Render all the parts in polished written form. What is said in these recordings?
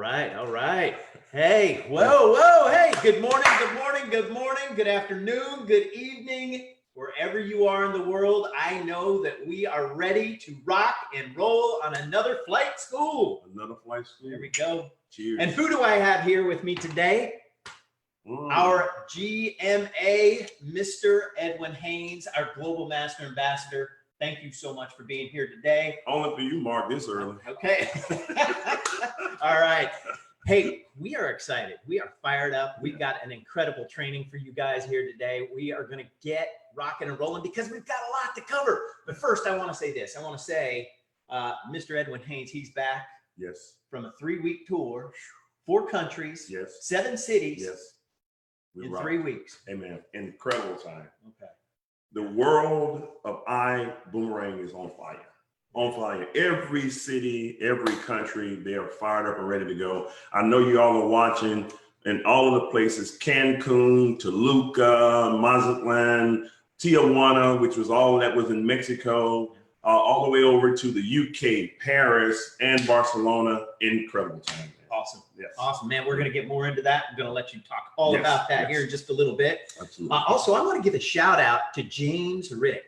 right, all right. Hey, whoa, hey, good morning, good afternoon, good evening, wherever you are in the world. I know that we are ready to rock and roll on another flight school. Another flight school. There we go. Cheers. And who do I have here with me today? Our GMA, Mr. Edwin Haynes, our Global Master Ambassador. Thank you so much for being here today. Only for you, Mark, this early. Okay. All right. Hey, we are excited. We are fired up. We've got an incredible training for you guys here today. We are going to get rocking and rolling because we've got a lot to cover. But first, I want to say this. I want to say, Mr. Edwin Haynes, he's back. Yes. From a 3-week tour, 4 countries, yes, 7 cities, yes, in 3 weeks. Hey, man, incredible time. Okay. The world of ibuumerang is on fire. On fire. Every city, every country, they are fired up and ready to go. I know you all are watching in all of the places, Cancun, Toluca, Mazatlan, Tijuana, which was all that was in Mexico, all the way over to the UK, Paris, and Barcelona. Incredible time. Awesome. Yes. Awesome, man. We're going to get more into that. I'm going to let you talk all about that here in just a little bit. Absolutely. Also, I want to give a shout out to James Riddick.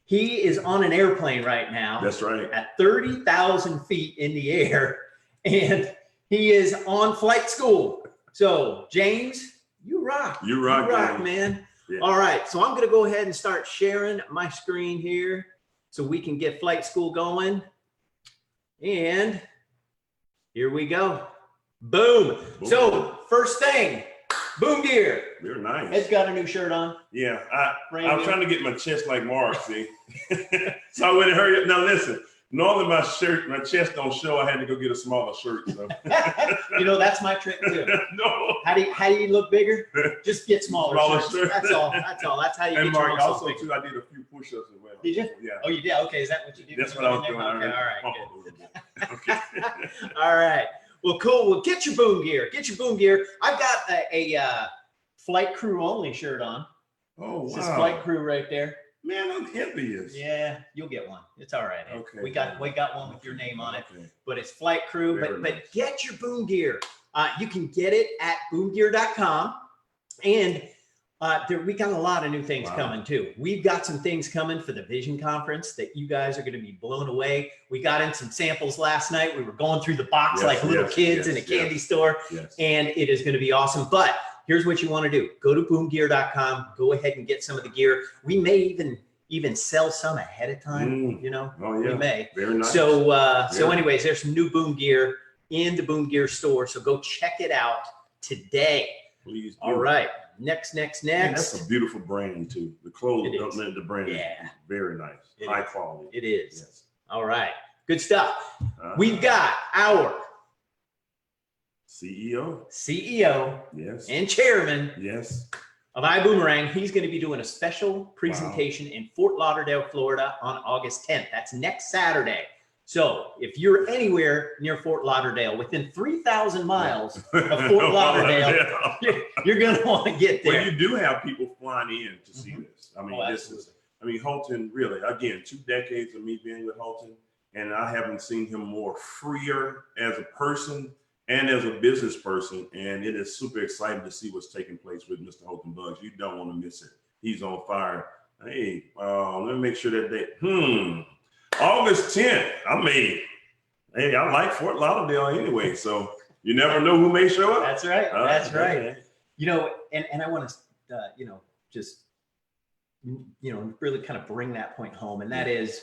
He is on an airplane right now. That's right. At 30,000 feet in the air, and he is on flight school. So, James, you rock. You rock, man. Yeah. All right. So I'm going to go ahead and start sharing my screen here so we can get flight school going. And here we go. Boom. So first thing, boom gear. You're nice. Ed's got a new shirt on. Yeah, I was trying to get my chest like Mark, see. So I went and hurry up. Now listen, normally my chest don't show. I had to go get a smaller shirt. So. You know, that's my trick too. No. How do you look bigger? Just get smaller shirts. Shirt. That's all. That's how you and get Mark, your muscles also bigger. too, I did a few push-ups as well. Did you? Yeah. Oh, you did? Okay, is that what you did? That's what I was doing. Okay, all right. Pump a little bit. Okay. All right. Well, cool. Well, get your boom gear. Get your boom gear. I've got a flight crew only shirt on. Oh, wow. This is flight crew right there. Man, I'm envious. Yeah, you'll get one. It's all right. Okay. We got one with your name on it, Okay. but it's flight crew. Very But nice. get your boom gear. You can get it at boomgear.com, and we got a lot of new things coming too. We've got some things coming for the Vision Conference that you guys are going to be blown away. We got in some samples last night. We were going through the box like little kids in a candy store, and it is going to be awesome. But here's what you want to do. Go to boomgear.com. Go ahead and get some of the gear. We may even sell some ahead of time, you know. Oh, yeah. We may. Very nice. So anyways, there's some new boom gear in the Boom Gear store. So go check it out today. Please do. All right. Next. Man, that's a beautiful brand too. The clothes, the brand is very nice. High quality. It is. Yes. All right. Good stuff. We've got our CEO. Yes. And chairman. Yes. Of ibuumerang. He's going to be doing a special presentation in Fort Lauderdale, Florida on August 10th. That's next Saturday. So if you're anywhere near Fort Lauderdale, within 3,000 miles of Fort Lauderdale, you're going to want to get there. Well, you do have people flying in to see this. I mean, Holton, really, again, 2 decades of me being with Holton, and I haven't seen him more freer as a person and as a business person. And it is super exciting to see what's taking place with Mr. Holton Bugs. You don't want to miss it. He's on fire. Hey, let me make sure that date. August 10th. Hey, I like Fort Lauderdale anyway, so you never know who may show up. That's right. That's right. You know, and I want to, just, really kind of bring that point home. And that is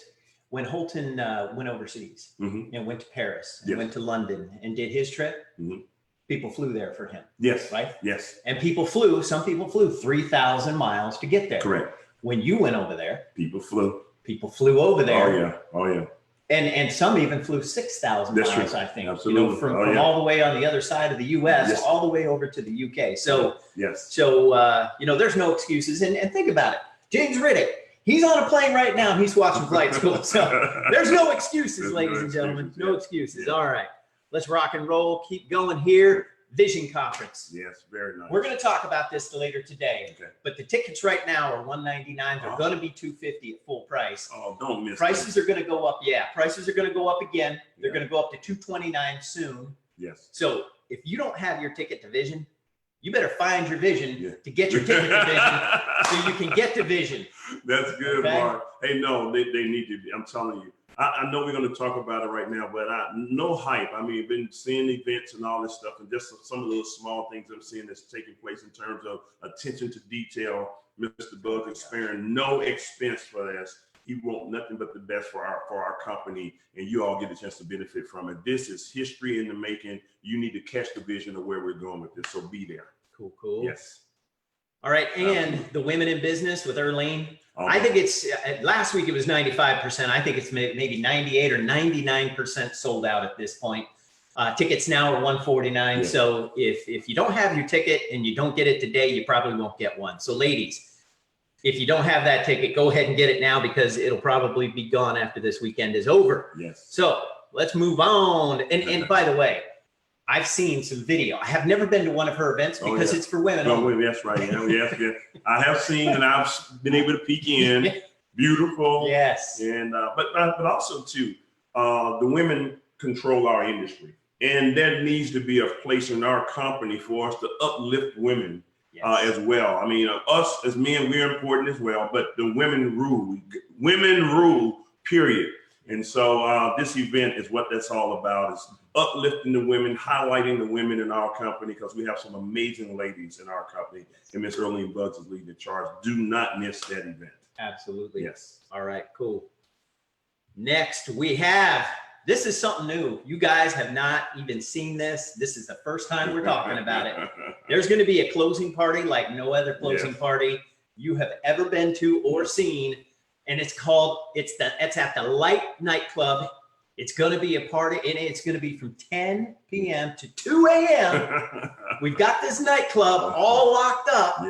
when Holton went overseas and went to Paris and went to London and did his trip, people flew there for him. Yes. Right? Yes. And some people flew 3,000 miles to get there. Correct. When you went over there, people flew over there. Oh yeah. And some even flew 6,000 miles, I think. Absolutely. From all the way on the other side of the U.S. all the way over to the U.K. So there's no excuses. And think about it. James Riddick, he's on a plane right now. He's watching flight school. So there's no excuses, ladies and gentlemen. No excuses. Yeah. All right. Let's rock and roll. Keep going here. Vision Conference. Yes, very nice. We're going to talk about this later today, but the tickets right now are $199. They're going to be $250 at full price. Oh, don't miss prices are going to go up. Yeah, prices are going to go up again. They're going to go up to $229 soon. Yes. So if you don't have your ticket to Vision, you better find your Vision to get your ticket to Vision so you can get to Vision. That's good, Okay? Mark. Hey, no, they need to be. I'm telling you. I know we're going to talk about it right now, but no hype. I mean, I've been seeing events and all this stuff, and just some of those small things I'm seeing that's taking place in terms of attention to detail. Mr. Bug is sparing no expense for this. He wants nothing but the best for our company, and you all get a chance to benefit from it. This is history in the making. You need to catch the vision of where we're going with this, so be there. Cool, cool. Yes. All right, and Absolutely. the Women in Business with Erlene. Okay. I think it's, last week it was 95%. I think it's maybe 98 or 99% sold out at this point. Tickets now are $149. Yeah. So if you don't have your ticket and you don't get it today, you probably won't get one. So ladies, if you don't have that ticket, go ahead and get it now because it'll probably be gone after this weekend is over. Yes. So let's move on. And by the way, I've seen some video. I have never been to one of her events because it's for women. No, that's right. Yes. I have seen and I've been able to peek in. Beautiful. Yes. And but also too, the women control our industry, and there needs to be a place in our company for us to uplift women as well. I mean, us as men, we're important as well, but the women rule. Women rule. Period. And so this event is what that's all about, is uplifting the women, highlighting the women in our company, because we have some amazing ladies in our company, and Miss Erlene Bugs is leading the charge. Do not miss that event. Absolutely. Yes. All right, cool. Next, we have, this is something new. You guys have not even seen this. This is the first time we're talking about it. There's going to be a closing party like no other closing party you have ever been to or seen. And it's called, it's at the Light nightclub. It's going to be a party, and it's going to be from 10 p.m. to 2 a.m. We've got this nightclub all locked up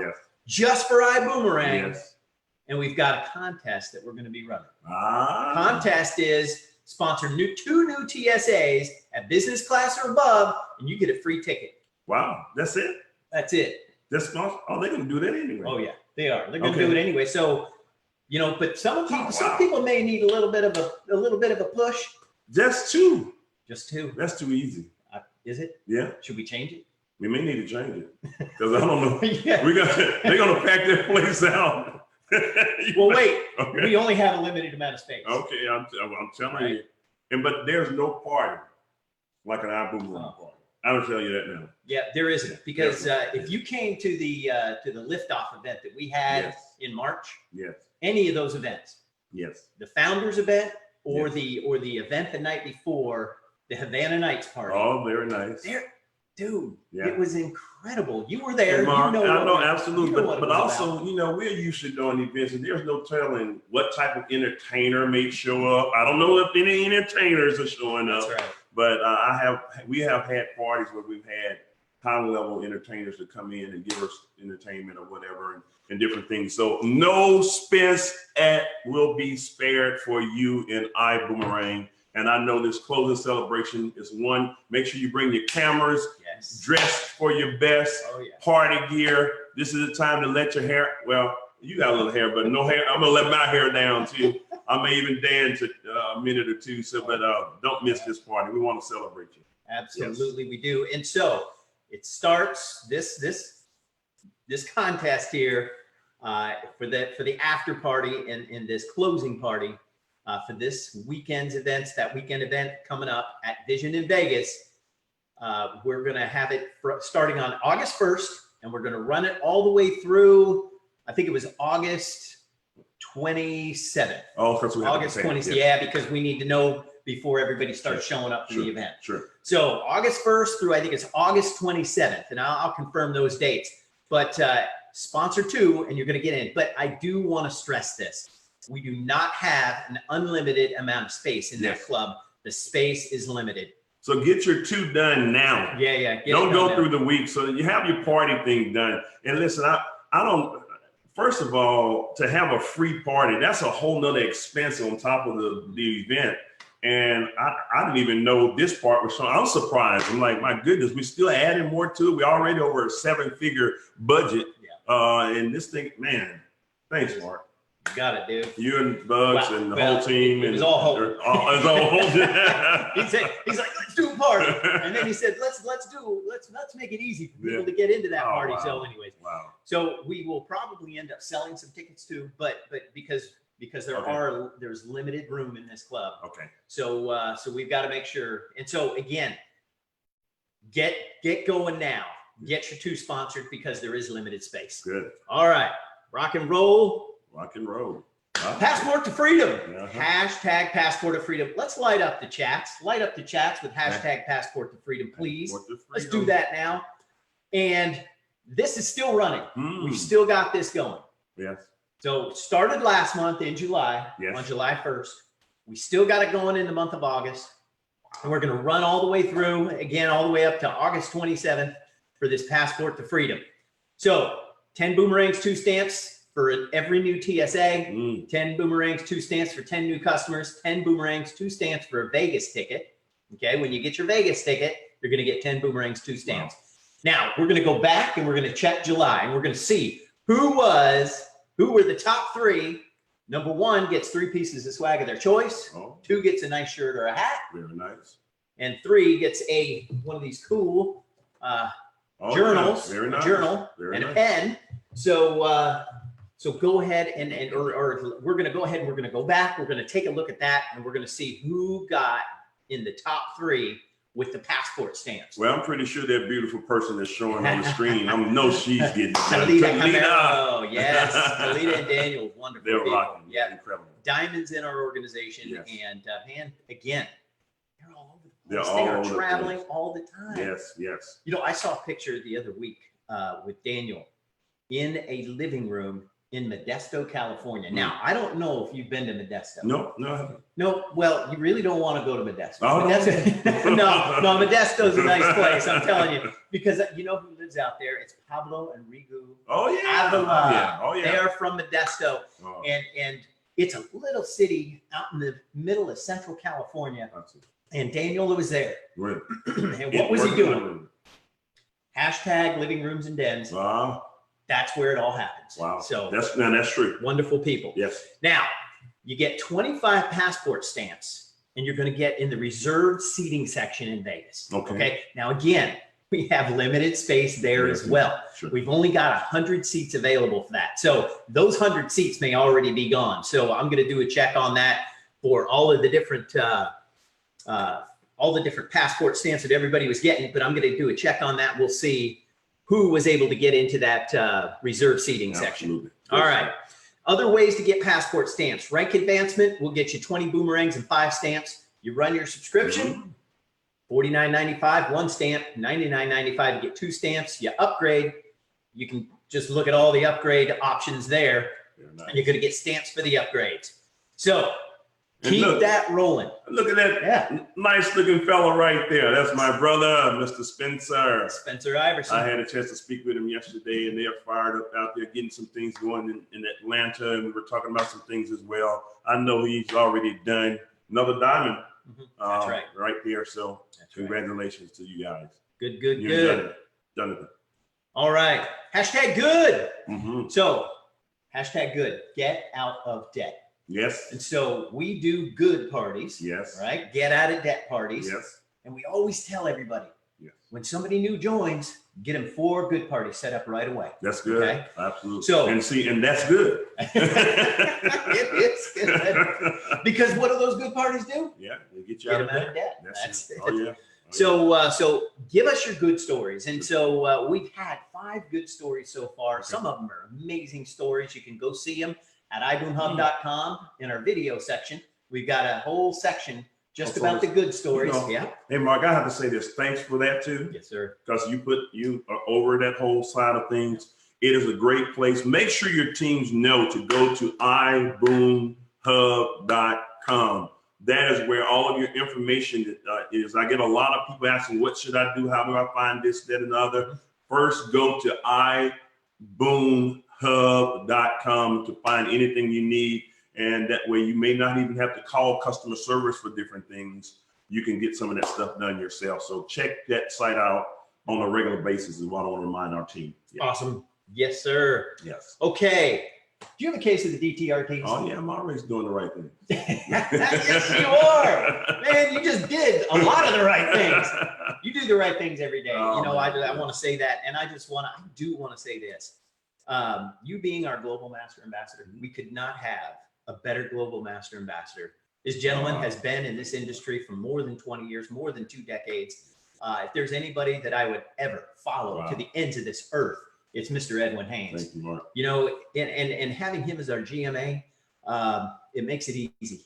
just for ibuumerang. Yes. And we've got a contest that we're going to be running. Contest is sponsor two new TSAs at business class or above, and you get a free ticket. Wow, that's it? That's it. That's sponsor? Oh, they're going to do that anyway. Oh yeah, they are. They're going to do it anyway. So, you know, but some people may need a little bit of a push. Just two. Just two. That's too easy. Is it? Yeah. Should we change it? We may need to change it because I don't know. Yeah. They're gonna pack that place out. Well, wait. Okay. We only have a limited amount of space. Okay, I'm telling you. But there's no party like an ibuumerang party. I'll tell you that now. Yeah, there isn't, because if you came to the liftoff event that we had in March, any of those events, the founders event or the event the night before, the Havana Nights party. Oh, very nice. Dude, it was incredible. You were there. Mark, you know I know, absolutely. But also, about. you know, we're used to doing events, and there's no telling what type of entertainer may show up. I don't know if any entertainers are showing up. That's right. But we have had parties where we've had high-level entertainers to come in and give us entertainment or whatever and different things. So no expense will be spared for you in ibuumerang. And I know this closing celebration is one. Make sure you bring your cameras, dressed for your best party gear. This is the time to let your hair, well, you got a little hair, but no hair. I'm going to let my hair down too. I may even dance a minute or two. So, but don't miss this party. We want to celebrate you. Absolutely, we do. And so it starts this contest here for the after party and this closing party. For this weekend's events, that weekend event coming up at Vision in Vegas. We're going to have it starting on August 1st, and we're going to run it all the way through, I think it was August 27th. Oh, because we have August 27th. Yeah, because we need to know before everybody starts showing up for the event. Sure. So August 1st through, I think it's August 27th, and I'll confirm those dates. But sponsor two, and you're going to get in. But I do want to stress this. We do not have an unlimited amount of space in that club. The space is limited. So get your two done now. Yeah. Don't go through the week. So you have your party thing done. And listen, I don't, first of all, to have a free party, that's a whole nother expense on top of the event. And I didn't even know this part was showing. I was surprised. I'm like, my goodness, we still adding more to it. We already over a 7-figure budget. And this thing, man, thanks, Mark. You got it, dude. You and Bugs and the whole team. It was all Holton. It was all Holton. He's like, let's do a party. And then he said, let's make it easy for people to get into that party. Wow. So anyways, wow. so we will probably end up selling some tickets too, but because there's limited room in this club. Okay. So we've got to make sure. And so again, get going now. Get your 2 sponsored because there is limited space. Good. All right. Rock and roll. Rock and roll. Passport to freedom. Uh-huh. Hashtag passport to freedom. Let's light up the chats. Light up the chats with hashtag passport to freedom, please. Let's do that now. And this is still running. We've still got this going. Yes. So started last month in July, Yes. on July 1st. We still got it going in the month of August. And we're going to run all the way through, again, all the way up to August 27th for this passport to freedom. So 10 boomerangs, 2 stamps for every new TSA, 10 boomerangs, 2 stamps for 10 new customers, 10 boomerangs, 2 stamps for a Vegas ticket. Okay, when you get your Vegas ticket, you're going to get 10 boomerangs, 2 stamps. Wow. Now, we're going to go back and we're going to check July, and we're going to see who were the top 3. Number 1 gets 3 pieces of swag of their choice. 2 gets a nice shirt or a hat. Very nice. And 3 gets one of these cool journals, very nice. A journal, very and nice. a pen. So go ahead or we're going to go ahead and we're going to go back. We're going to take a look at that, and we're going to see who got in the top 3 with the passport stamps. Well, I'm pretty sure that beautiful person that's showing on the screen, I know she's getting Talita. Oh, yes. Talita and Daniel, wonderful They're people. rocking. Yeah. Incredible. Diamonds in our organization. Yes. And man, again, they're all over the They're place. all They are over the traveling place. all the time. Yes, yes. You know, I saw a picture the other week with Daniel in a living room in Modesto, California. Now, I don't know if you've been to Modesto. No, I haven't. No, well, you really don't want to go to Modesto. Oh, no, Modesto's a nice place, I'm telling you. Because you know who lives out there? It's Pablo and Rigu. Oh, yeah. Avila. Oh, yeah. They are from Modesto. Oh. And it's a little city out in the middle of Central California. And Daniel was there. Right. And what was he doing? Hashtag living rooms and dens. Wow. That's where it all happens. Wow. So that's true. Wonderful people. Yes. Now, you get 25 passport stamps, and you're going to get in the reserved seating section in Vegas. Okay. Now, again, we have limited space there as well. Sure. We've only got 100 seats available for that. So those 100 seats may already be gone. So I'm going to do a check on that for all of the different passport stamps that everybody was getting. But I'm going to do a check on that. We'll see who was able to get into that reserve seating section. All right. Other ways to get passport stamps. Rank advancement will get you 20 boomerangs and 5 stamps. You run your subscription, $49.95, 1 stamp, $99.95 to get 2 stamps. You upgrade. You can just look at all the upgrade options there. Nice. And you're going to get stamps for the upgrades. So keep that rolling. Look at that nice looking fella right there. That's my brother, Mr. Spencer. Spencer Iverson. I had a chance to speak with him yesterday, and they're fired up out there getting some things going in Atlanta, and we were talking about some things as well. I know he's already done another diamond. That's right. Right there. So congratulations to you guys. Good. Done it. All right. Hashtag good. So hashtag good. Get out of debt. Yes. And so we do good parties. Yes. Right? Get out of debt parties. Yes. And we always tell everybody, when somebody new joins, get them 4 good parties set up right away. That's good. Okay? Absolutely. So, and that's good. It is good. Because what do those good parties do? Yeah, they get you Get out them of out of debt. That's it. Oh, yeah. So give us your good stories. And so we've had 5 good stories so far. Some of them are amazing stories. You can go see them at ibuumerang.com in our video section. We've got a whole section just about the good stories. Hey, Mark, I have to say this. Thanks for that too. Yes, sir. Because you are over that whole side of things. It is a great place. Make sure your teams know to go to ibuumerang.com. That is where all of your information is. I get a lot of people asking, what should I do? How do I find this, that, and the other? First, go to ibuumerang.com to find anything you need. And that way you may not even have to call customer service for different things. You can get some of that stuff done yourself. So check that site out on a regular basis is what I want to remind our team. Awesome. Yes, sir. Yes. Okay. Do you have a case of the DTRTs? Oh yeah, I'm always doing the right thing. Yes, you are. Man, you just did a lot of the right things. You do the right things every day. Oh, you know, man. I want to say that. And I do want to say this. You being our global master ambassador, we could not have a better global master ambassador. This gentleman has been in this industry for more than 20 years, more than 2 decades. If there's anybody that I would ever follow to the ends of this earth, it's Mr. Edwin Haynes. Thank you, Mark. You know, and having him as our GMA, it makes it easy.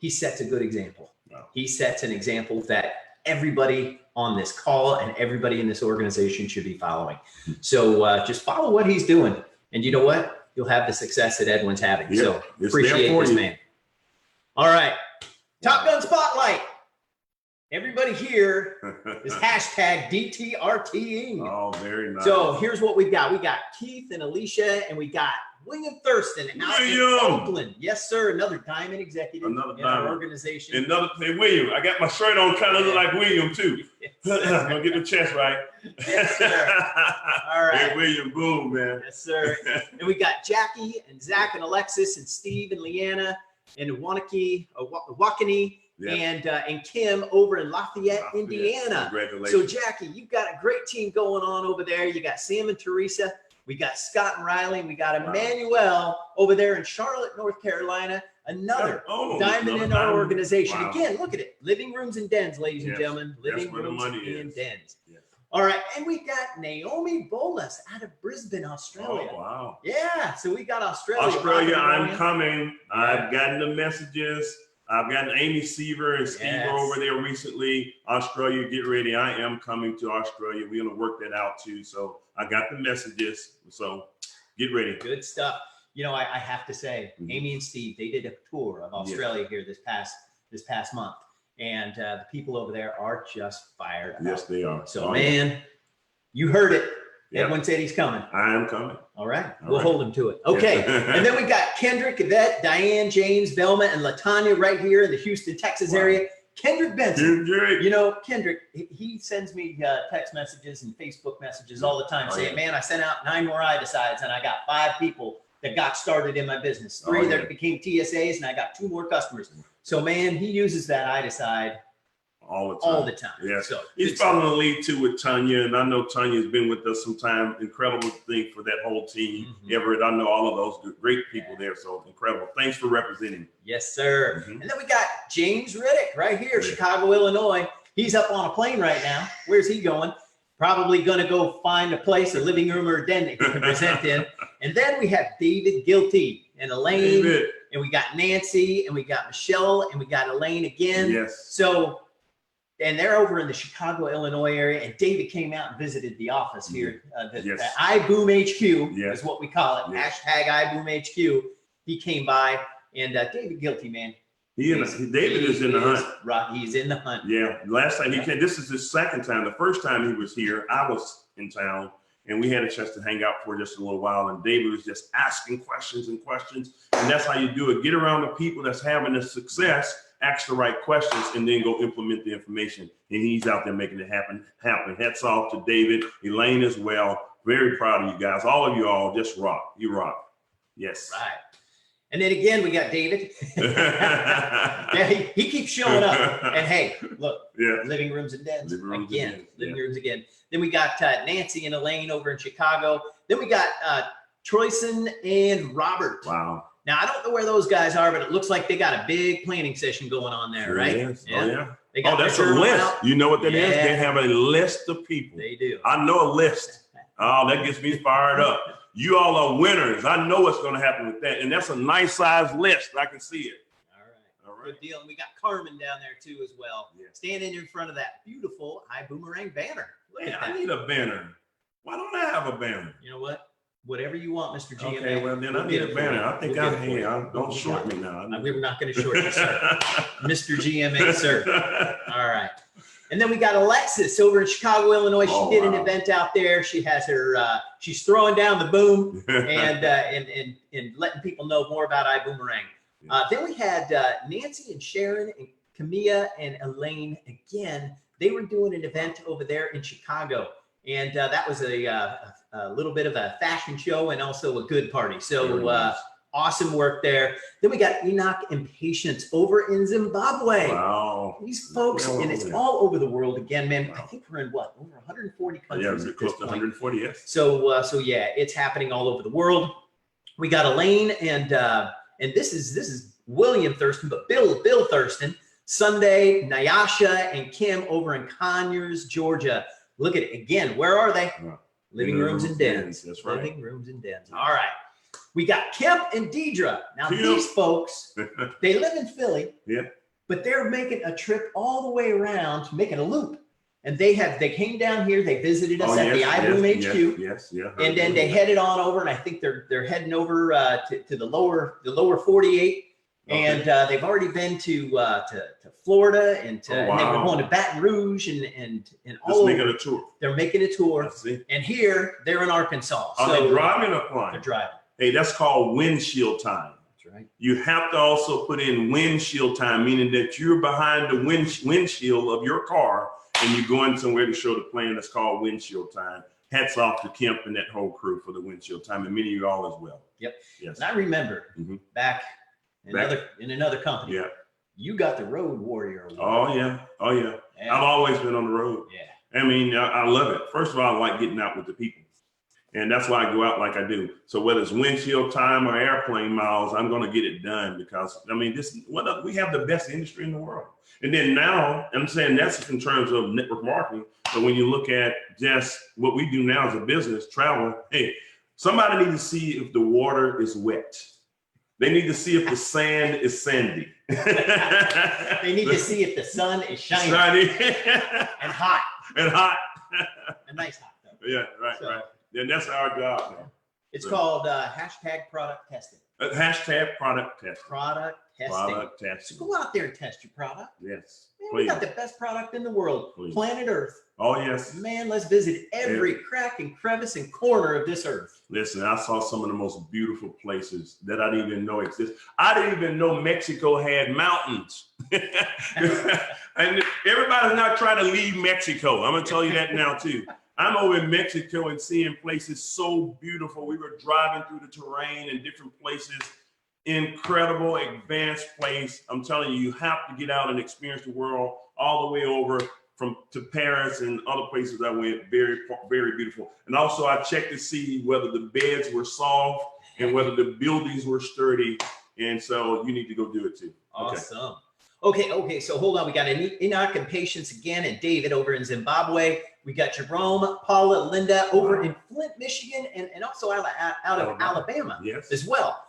He sets a good example. Wow. He sets an example that everybody on this call and everybody in this organization should be following. So just follow what he's doing. And you know what? You'll have the success that Edwin's having. Yeah, so appreciate this, man. All right. Top Gun Spotlight. Everybody here is hashtag DTRTing. Oh, very nice. So here's what we got. We got Keith and Alicia, and we got William Thurston out in Oakland. Yes, sir. Another diamond executive in our organization. Hey, William, I got my shirt on trying to look like William, too. I'm going to get the chest right. Yes, sir. All right. Hey, William, boom, man. Yes, sir. And we got Jackie and Zach and Alexis and Steve and Leanna and Wakani. And Kim over in Lafayette, Indiana. Congratulations. So Jackie, you've got a great team going on over there. You got Sam and Teresa. We got Scott and Riley. And we got Emmanuel over there in Charlotte, North Carolina. Another diamond in our organization. Wow. Again, look at it. Living rooms and dens, ladies and gentlemen. Living rooms and dens. Yes. All right. And we got Naomi Bolas out of Brisbane, Australia. Oh, wow. Yeah. So we got Australia. Australia, I'm coming. Yeah. I've gotten the messages. I've gotten Amy Seaver and Steve over there recently. Australia, get ready. I am coming to Australia. We're going to work that out too. So I got the messages. So get ready. Good stuff. You know, I have to say, Amy and Steve, they did a tour of Australia here this past month. And the people over there are just fired up. Yes, they are. So, man, you heard it. Edwin said he's coming. I am coming. All right. We'll hold him to it. Okay. And then we got Kendrick, Yvette, Diane, James, Velma, and LaTanya right here in the Houston, Texas area. Kendrick Benson. You know, Kendrick, he sends me text messages and Facebook messages all the time saying, man, I sent out 9 more I-decides and I got 5 people that got started in my business. 3 that became TSAs and I got 2 more customers. So, man, he uses that I-decide all the time. Yeah. So he's following the lead too with Tanya, and I know Tanya's been with us some time. Incredible thing for that whole team. Everett, I know all of those great people there. So incredible. Thanks for representing. Yes, sir. And then we got James Riddick right here, Chicago, Illinois. He's up on a plane right now. Where's he going? Probably going to go find a place, a living room or a den that he can present in. And then we have David Gilty and Elaine, and we got Nancy, and we got Michelle, and we got Elaine again. Yes. So, and they're over in the Chicago, Illinois area. And David came out and visited the office here. The iBoom HQ is what we call it. Hashtag iBoom HQ. He came by, and David Gilty, man. David is in the hunt. He's in the hunt. Yeah. Last time he came, this is his second time. The first time he was here, I was in town, and we had a chance to hang out for just a little while. And David was just asking questions and questions. And that's how you do it. Get around the people that's having the success. Ask the right questions and then go implement the information. And he's out there making it happen. Hats off to David, Elaine as well. Very proud of you guys. All of you all just rock. You rock. Yes. Right. And then again, we got David. He keeps showing up. And hey, look, living rooms and dens. Living rooms again. Then we got Nancy and Elaine over in Chicago. Then we got Troyson and Robert. Wow. Now, I don't know where those guys are, but it looks like they got a big planning session going on there, right? Yes. Yeah. Oh, yeah. They got that's a list. You know what that is? They have a list of people. They do. I know a list. Oh, that gets me fired up. You all are winners. I know what's going to happen with that. And that's a nice size list. I can see it. All right. Good deal. And we got Carmen down there, too, as well. Standing in front of that beautiful iBoomerang banner. Man, I need a banner. Why don't I have a banner? You know what? Whatever you want, Mr. GMA. Okay, well, then I need a banner. I think don't short me now. We're not going to short you, sir. Mr. GMA, sir. All right. And then we got Alexis over in Chicago, Illinois. She did an event out there. She has her, she's throwing down the boom and letting people know more about iBoomerang. Then we had Nancy and Sharon and Camilla and Elaine again. They were doing an event over there in Chicago. And that was a little bit of a fashion show and also a good party. So awesome work there. Then we got Enoch and Patience over in Zimbabwe. Wow. These folks, and it's all over the world again, man. Wow. I think we're in what, over 140 countries at this point. 140, yes. So yeah, it's happening all over the world. We got Elaine and this is William Thurston, but Bill Thurston. Sunday, Nyasha and Kim over in Conyers, Georgia. Look at it again. Where are they? Living rooms and dens. That's right. Living rooms and dens. All right. We got Kemp and Deidre. Now, these folks, they live in Philly, but they're making a trip all the way around, making a loop. And they came down here, they visited us at the iBoom HQ. And then they headed on over, and I think they're heading over to the lower 48. And they've already been to Florida and then we're going to Baton Rouge and all making a tour. They're making a tour. And here they're in Arkansas. Are they driving or flying? They're driving. Hey, that's called windshield time. That's right. You have to also put in windshield time, meaning that you're behind the windshield of your car and you're going somewhere to show the plane. That's called windshield time. Hats off to Kemp and that whole crew for the windshield time, and many of you all as well. Yep. Yes. And I remember back in another company. Yeah. You got the Road Warrior Award. Oh yeah. I've always been on the road. Yeah. I mean, I love it. First of all, I like getting out with the people. And that's why I go out like I do. So whether it's windshield time or airplane miles, I'm going to get it done because, I mean, we have the best industry in the world. And then now, I'm saying that's in terms of network marketing. But when you look at just what we do now as a business, travel, hey, somebody needs to see if the water is wet. They need to see if the sand is sandy. They need to see if the sun is shining. And hot. And hot. A nice hot, though. Yeah, right. And that's our job now. It's called hashtag product testing. Hashtag product testing. Product testing. So go out there and test your product. Yes. Man, we got the best product in the world. Planet Earth. Oh, yes. Man, let's visit every crack and crevice and corner of this earth. Listen, I saw some of the most beautiful places that I didn't even know exist. I didn't even know Mexico had mountains. And everybody's not trying to leave Mexico. I'm going to tell you that now, too. I'm over in Mexico and seeing places so beautiful. We were driving through the terrain in different places. Incredible, advanced place. I'm telling you, you have to get out and experience the world all the way over to Paris and other places I went. Very, very beautiful. And also I checked to see whether the beds were soft and whether the buildings were sturdy. And so you need to go do it too. Awesome. Okay. So hold on. We got Enoch and Patience again and David over in Zimbabwe. We got Jerome, Paula, Linda over in Flint, Michigan, and also out of Alabama as well.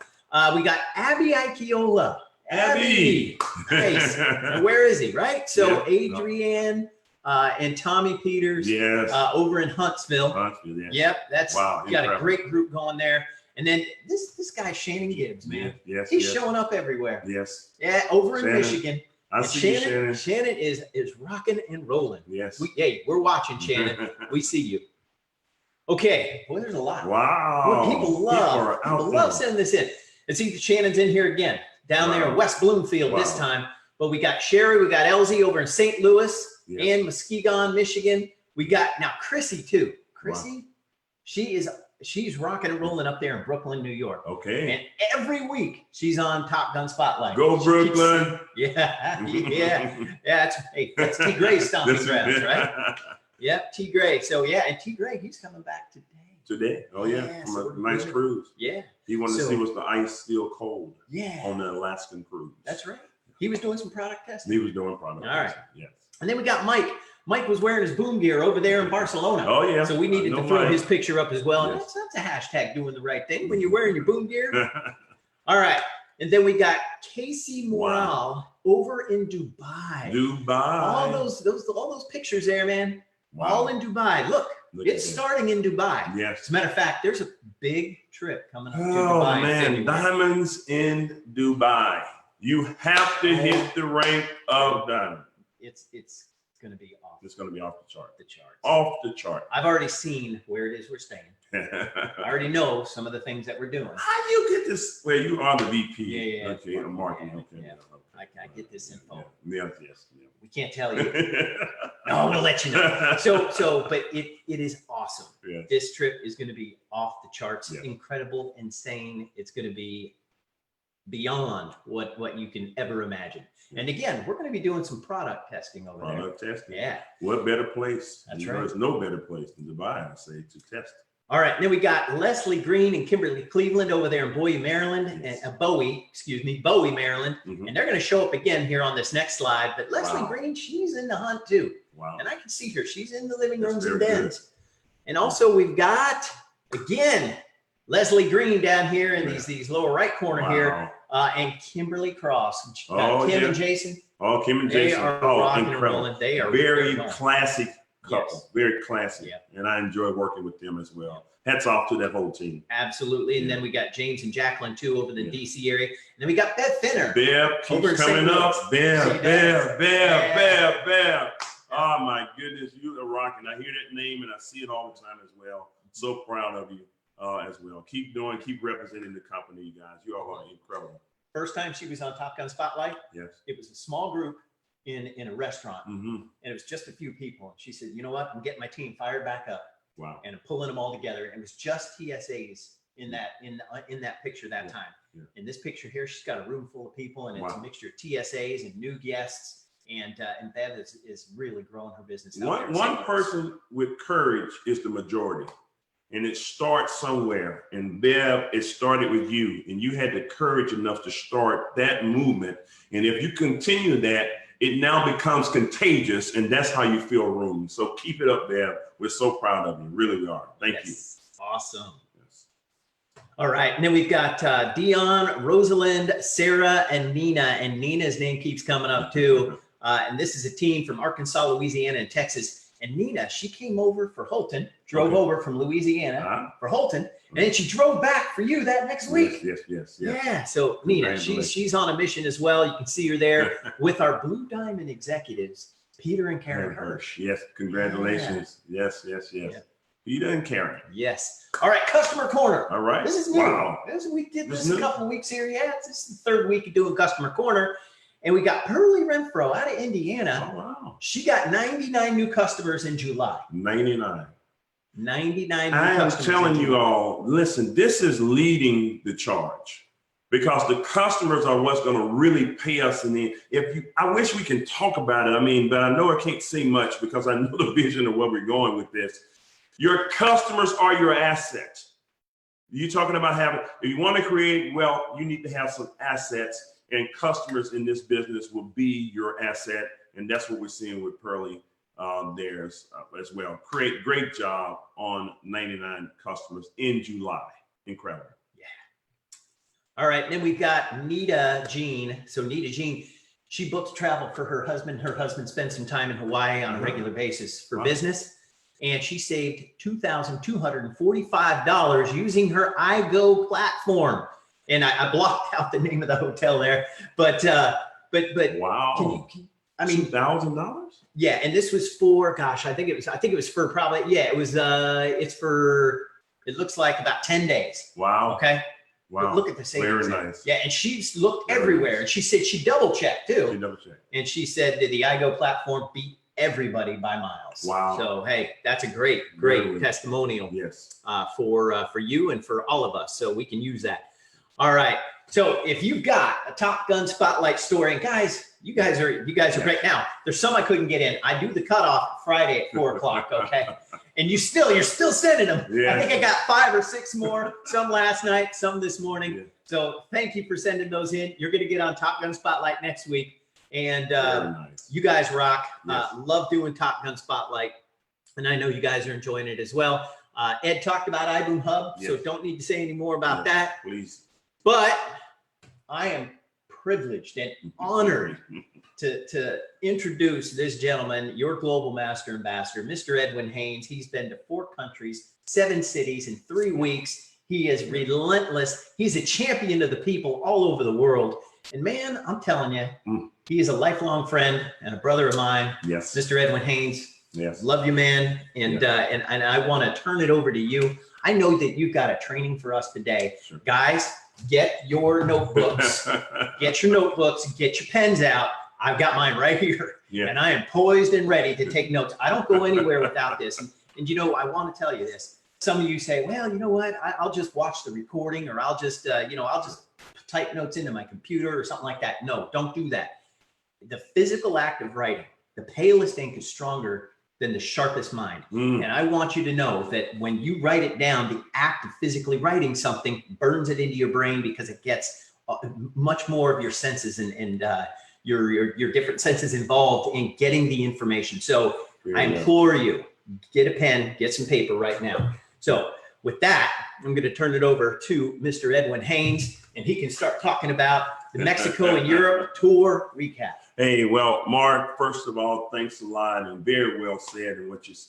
We got Abby Aikiola. Abby. Nice. And where is he, right? So Adrienne and Tommy Peters over in Huntsville. Yep, that's got a great group going there. And then this guy, Shannon Gibbs, man. He's showing up everywhere. Yeah, over in Michigan. I see you, Shannon. Shannon is rocking and rolling. Yes. We're watching, Shannon. We see you. Okay. Well, there's a lot. Wow. People love sending this in. And see, Shannon's in here again, down there in West Bloomfield this time. But we got Sherry, we got Elsie over in St. Louis and Muskegon, Michigan. We got now Chrissy too. Chrissy, she's rocking and rolling up there in Brooklyn, New York. Okay. And every week she's on Top Gun Spotlight. Go Brooklyn. Yeah. That's T. Gray's stomping grounds, right? Yep, T. Gray. So and T. Gray, he's coming back today. Oh yeah, from a nice cruise. Yeah. He wanted to see was the ice still cold. Yeah. On the Alaskan cruise. That's right. He was doing some product testing. He was doing product testing. All right. Yes. And then we got Mike. Mike was wearing his boom gear over there in Barcelona. Oh yeah. So we needed to throw his picture up as well. Yes. That's a hashtag doing the right thing when you're wearing your boom gear. All right. And then we got Casey Morale over in Dubai. All those pictures there, man. Wow. All in Dubai. Look it's starting in Dubai. Yes. As a matter of fact, there's a big trip coming up to Dubai. Oh man, diamonds in Dubai. You have to hit the rank of diamond. It's going to be off. It's going to be off the chart. Off the chart. I've already seen where it is we're staying. I already know some of the things that we're doing. How do you get this? Well, you are the VP. Yeah. Okay, I'm marketing. Yeah. I get this info. Yes. We can't tell you. No, we'll let you know. But it is awesome. Yes. This trip is going to be off the charts, incredible, insane. It's going to be beyond what you can ever imagine. And again, we're going to be doing some product testing over there. Product testing. Yeah. What better place? That's right. There's no better place than Dubai, I say, to test. All right. Then we got Leslie Green and Kimberly Cleveland over there in Bowie, Maryland, Yes. and Bowie, Maryland. Mhm. And they're going to show up again here on this next slide. But Leslie Wow. Green, she's in the hunt too. Wow. And I can see her. She's in the living That's rooms and very good. dens. And also we've got, again, Leslie Green down here in Yeah. these lower right corner Wow. here. And Kimberly Cross. Oh, Kim yeah. and Jason. Oh, Kim and They Jason. are Oh, rocking and incredible. rolling. They are Very rolling. classic couple. Yes. Very classic. Yeah. And I enjoy working with them as well. Hats off to that whole team. Absolutely. And Yeah. then we got James and Jacqueline too over the Yeah. DC area. And then we got Bev Finner. Bev Over in keeps St. coming Louis. up. See Bev. that? Oh my goodness, you are rocking. I hear that name and I see it all the time as well. So proud of you as well. Keep representing the company, you guys. You all are incredible. First time she was on Top Gun Spotlight, Yes. it was a small group in a restaurant. Mm-hmm. And it was just a few people. And she said, you know what? I'm getting my team fired back up Wow. and I'm pulling them all together. And it was just TSAs in that picture that Yeah. time. Yeah. In this picture here, she's got a room full of people and it's a Wow. mixture of TSAs and new guests. And Bev is really growing her business. out there in St. One Louis. person with courage is the majority. And it starts somewhere. And Bev, it started with you. And you had the courage enough to start that movement. And if you continue that, it now becomes contagious. And that's how you fill rooms. So keep it up, Bev. We're so proud of you. Really, we are. Thank you. Awesome. Yes. All right. And then we've got Dion, Rosalind, Sarah, and Nina. And Nina's name keeps coming up too. And this is a team from Arkansas, Louisiana, and Texas. And Nina, she came over for Holton, drove Okay. over from Louisiana for Holton, and then she drove back for you that next week. Yes. Yeah. So Nina, she's on a mission as well. You can see her there with our Blue Diamond executives, Peter and Karen Hirsch. Yes. Congratulations. Yes. Yeah. Peter and Karen. Yes. All right. Customer Corner. All right. This is new. Wow. We did This this is a new? couple of weeks here. Yeah. This is the third week of doing Customer Corner. And we got Pearlie Renfro out of Indiana. Oh, wow. She got 99 new customers in July. 99. 99 new I am customers telling in you July. all, listen, this is leading the charge because the customers are what's going to really pay us. And I wish we can talk about it. But I know I can't say much because I know the vision of where we're going with this. Your customers are your asset. You're talking about if you want to create wealth, you need to have some assets. And customers in this business will be your asset. And that's what we're seeing with Pearlie theirs as well. Great job on 99 customers in July. Incredible. Yeah. All right. Then we've got Nita Jean. So Nita Jean, she booked travel for her husband. Her husband spent some time in Hawaii on a regular basis for business. And she saved $2,245 using her iGo platform. And I blocked out the name of the hotel there, but Wow. $2,000? Yeah. And this was for, gosh, I think it was for probably, it looks like about 10 days. Wow. Okay. Wow. But look at the savings. Very nice. Yeah. And she's looked Very everywhere. nice. And she said she double checked too. She double checked. And she said that the iGo platform beat everybody by miles. Wow. So, hey, that's a great Really? testimonial Yes. for you and for all of us. So we can use that. All right. So if you've got a Top Gun Spotlight story, and guys, you guys are great. Now, there's some I couldn't get in. I do the cutoff Friday at 4:00. Okay. And you're still sending them. Yeah. I think I got 5 or 6 more, some last night, some this morning. Yeah. So thank you for sending those in. You're going to get on Top Gun Spotlight next week. And Very nice. you guys rock. Yes. Love doing Top Gun Spotlight. And I know you guys are enjoying it as well. Ed talked about iBoom Hub, so Yes. don't need to say any more about that. Please. But I am privileged and honored to introduce this gentleman, your global master ambassador, Mr. Edwin Haynes. He's been to 4 countries, 7 cities in 3 weeks. He is relentless. He's a champion of the people all over the world. And man, I'm telling you, he is a lifelong friend and a brother of mine, Yes. Mr. Edwin Haynes. Yes. Love you, man. And and I want to turn it over to you. I know that you've got a training for us today. Sure. Guys, get your notebooks. Get your notebooks, get your pens out. I've got mine right here. Yeah. And I am poised and ready to take notes. I don't go anywhere without this. And I want to tell you this. Some of you say, well, you know what? I'll just watch the recording, or I'll just type notes into my computer or something like that. No, don't do that. The physical act of writing, the palest ink is stronger than the sharpest mind. And I want you to know that when you write it down, the act of physically writing something burns it into your brain because it gets much more of your senses and your different senses involved in getting the information. So I implore you, get a pen, get some paper right now. So with that, I'm going to turn it over to Mr. Edwin Haynes, and he can start talking about the Mexico and Europe tour recap. Hey, well, Mark, first of all, thanks a lot, and very well said in what you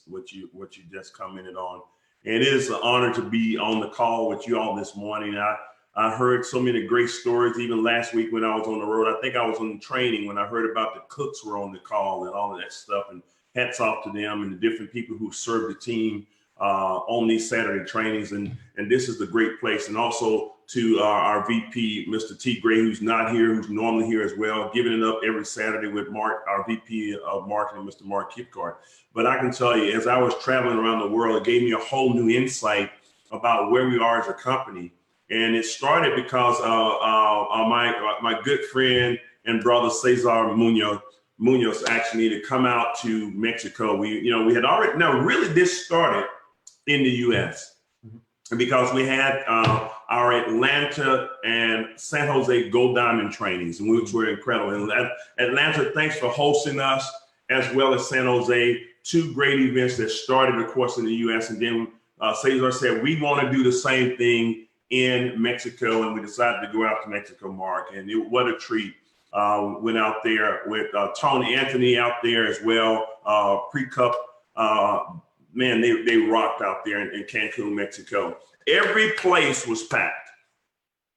just commented on. And it is an honor to be on the call with you all this morning. I heard so many great stories, even last week when I was on the road. I think I was on training when I heard about the cooks were on the call and all of that stuff. And hats off to them and the different people who served the team on these Saturday trainings. And this is the great place. And also to our VP, Mr. T. Gray, who's not here, who's normally here as well, giving it up every Saturday with Mark, our VP of marketing, Mr. Mark Kipcart. But I can tell you, as I was traveling around the world, it gave me a whole new insight about where we are as a company. And it started because my good friend and brother Cesar Munoz asked me to come out to Mexico. We had already, now really this started in the U.S. because we had our Atlanta and San Jose Gold Diamond trainings, which were incredible. And Atlanta, thanks for hosting us, as well as San Jose, two great events that started, of course, in the U.S. And then Cesar said, we want to do the same thing in Mexico, and we decided to go out to Mexico, Mark. And what a treat. Went out there with Tony Anthony out there as well, pre-cup. Man, they rocked out there in Cancun, Mexico. Every place was packed.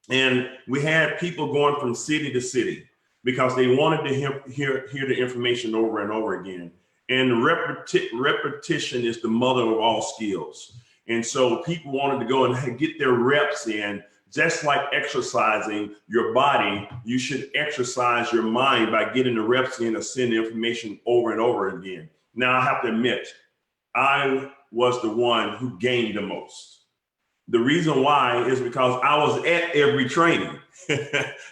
And we had people going from city to city because they wanted to hear the information over and over again. And repetition is the mother of all skills. And so people wanted to go and get their reps in. Just like exercising your body, you should exercise your mind by getting the reps in or sending information over and over again. Now, I have to admit, I was the one who gained the most. The reason why is because I was at every training,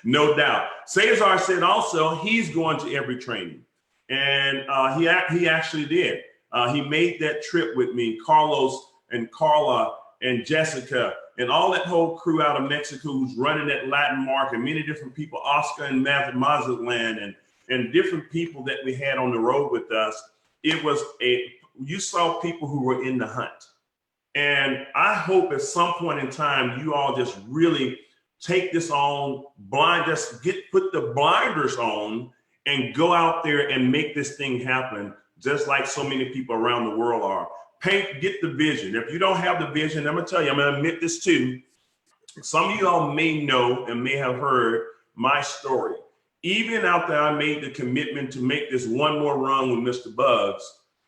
no doubt. Cesar said also he's going to every training. And he actually did. He made that trip with me, Carlos and Carla and Jessica, and all that whole crew out of Mexico who's running that Latin market, many different people, Oscar and Mazatlan, and different people that we had on the road with us. You saw people who were in the hunt. And I hope at some point in time, you all just really take this on put the blinders on and go out there and make this thing happen, just like so many people around the world are. Get the vision. If you don't have the vision, I'm gonna tell you, I'm gonna admit this too. Some of you all may know and may have heard my story. Even after I made the commitment to make this one more run with Mr. Bugs,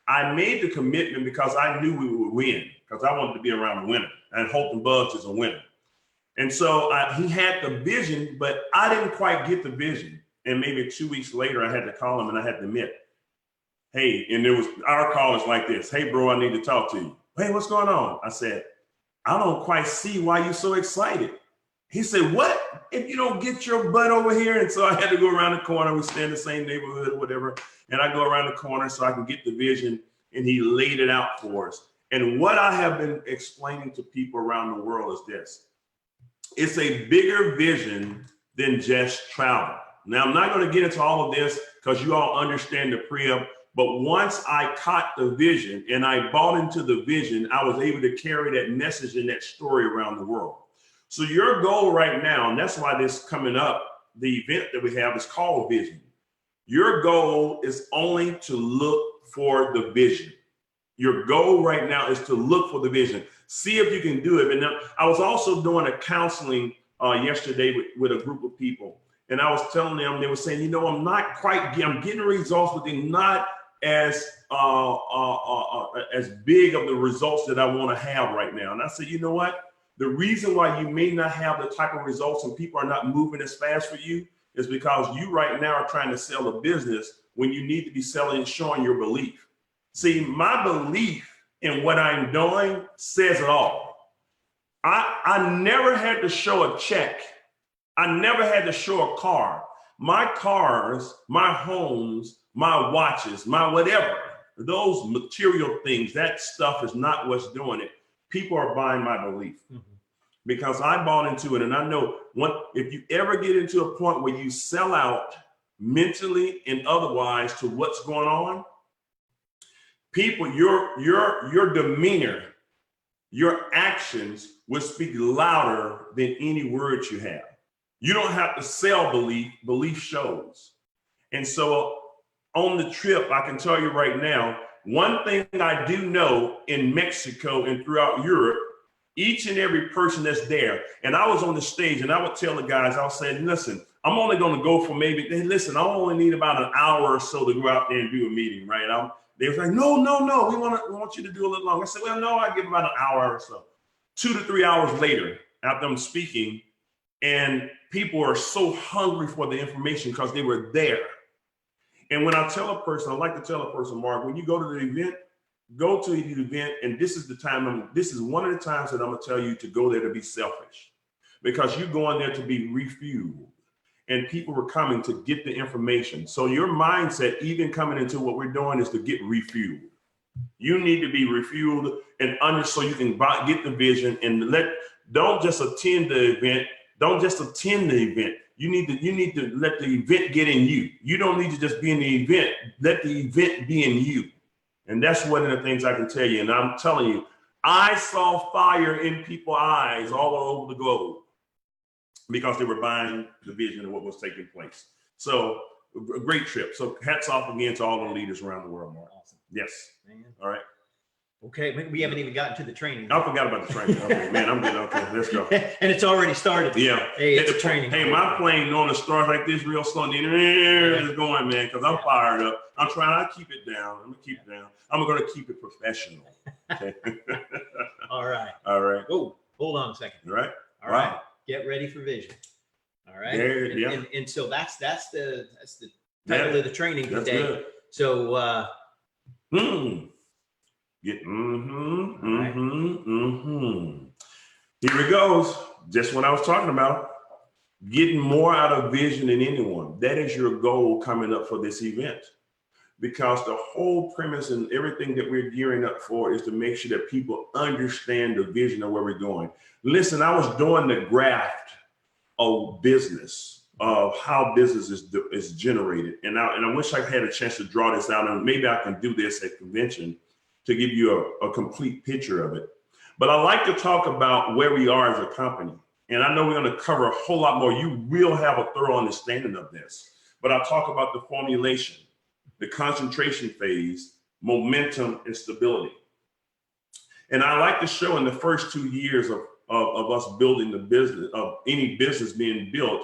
I made the commitment because I knew we would win, because I wanted to be around a winner, and Holton Bugs is a winner. And so he had the vision, but I didn't quite get the vision. And maybe 2 weeks later, I had to call him and I had to admit, hey, and our call is like this. Hey, bro, I need to talk to you. Hey, what's going on? I said, I don't quite see why you're so excited. He said, what? If you don't get your butt over here? And so I had to go around the corner. We stay in the same neighborhood or whatever. And I go around the corner so I can get the vision. And he laid it out for us. And what I have been explaining to people around the world is this. It's a bigger vision than just travel. Now, I'm not going to get into all of this because you all understand the pre-op. But once I caught the vision and I bought into the vision, I was able to carry that message and that story around the world. So your goal right now, and that's why this coming up, the event that we have is called Vision. Your goal is only to look for the vision. Your goal right now is to look for the vision. See if you can do it. And now, I was also doing a counseling yesterday with a group of people. And I was telling them, they were saying, I'm not quite, I'm getting results, but they're not as big of the results that I want to have right now. And I said, you know what? The reason why you may not have the type of results and people are not moving as fast for you is because you right now are trying to sell a business when you need to be selling and showing your belief. See, my belief in what I'm doing says it all. I never had to show a check. I never had to show a car. My cars, my homes, my watches, my whatever, those material things, that stuff is not what's doing it. People are buying my belief because I bought into it. And I know if you ever get into a point where you sell out mentally and otherwise to what's going on, people, your demeanor, your actions will speak louder than any words you have. You don't have to sell belief shows. And so on the trip, I can tell you right now, one thing I do know in Mexico and throughout Europe, each and every person that's there, and I was on the stage and I would tell the guys, I'll say, listen, I'm only going to go for listen, I only need about an hour or so to go out there and do a meeting, right? They was like, no, we want you to do a little longer. I said, well, no, I give about an hour or so. 2 to 3 hours later, after I'm speaking, and people are so hungry for the information because they were there. And when I tell a person, I like to tell a person, Mark, when you go to the event, go to the event, and this is one of the times that I'm gonna tell you to go there to be selfish, because you're going there to be refueled, and people were coming to get the information. So your mindset, even coming into what we're doing, is to get refueled. You need to be refueled and so you can get the vision and don't just attend the event. Don't just attend the event. You need to let the event get in you. You don't need to just be in the event. Let the event be in you. And that's one of the things I can tell you. And I'm telling you, I saw fire in people's eyes all over the globe because they were buying the vision of what was taking place. So a great trip. So hats off again to all the leaders around the world, Mark. Awesome. Yes. Man. All right. Okay, we haven't even gotten to the training. I forgot about the training. Okay, man, I'm getting okay. Let's go. And it's already started. Yeah. Hey, it's training. Hey, my plane normally starts like this real slow, and then it's going, man, because I'm fired up. I'm trying to keep it down. I'm going to keep it down. I'm going to keep it professional. Okay. All right. All right. Oh, hold on a second. All right. All right. Get ready for vision. All right. Yeah. And so that's the title of the training today. Good. So Here it goes. Just what I was talking about. Getting more out of vision than anyone. That is your goal coming up for this event. Because the whole premise and everything that we're gearing up for is to make sure that people understand the vision of where we're going. Listen, I was doing the graft of business, of how business is generated. And I wish I had a chance to draw this out, and maybe I can do this at convention to give you a complete picture of it. But I like to talk about where we are as a company. And I know we're going to cover a whole lot more. You will have a thorough understanding of this. But I'll talk about the formulation, the concentration phase, momentum, and stability. And I like to show in the first 2 years of us building the business, of any business being built,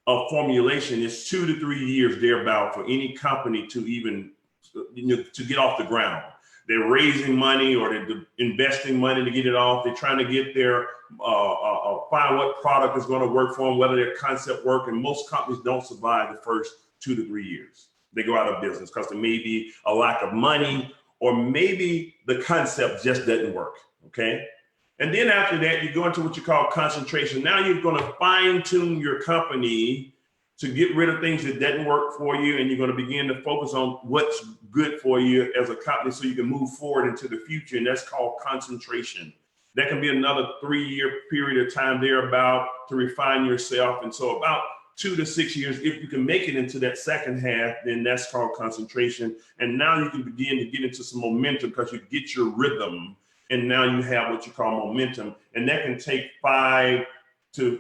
a formulation is 2 to 3 years thereabout for any company to even, to get off the ground. They're raising money or they're investing money to get it off. They're trying to get their, find what product is going to work for them, whether their concept work. And most companies don't survive the first 2 to 3 years. They go out of business because there may be a lack of money, or maybe the concept just doesn't work, okay? And then after that, you go into what you call concentration. Now you're going to fine tune your company to get rid of things that didn't work for you, and you're going to begin to focus on what's good for you as a company so you can move forward into the future, and that's called concentration. That can be another 3-year period of time thereabout to refine yourself. And so about 2 to 6 years, if you can make it into that second half, then that's called concentration. And now you can begin to get into some momentum because you get your rhythm, and now you have what you call momentum. And that can take 5 to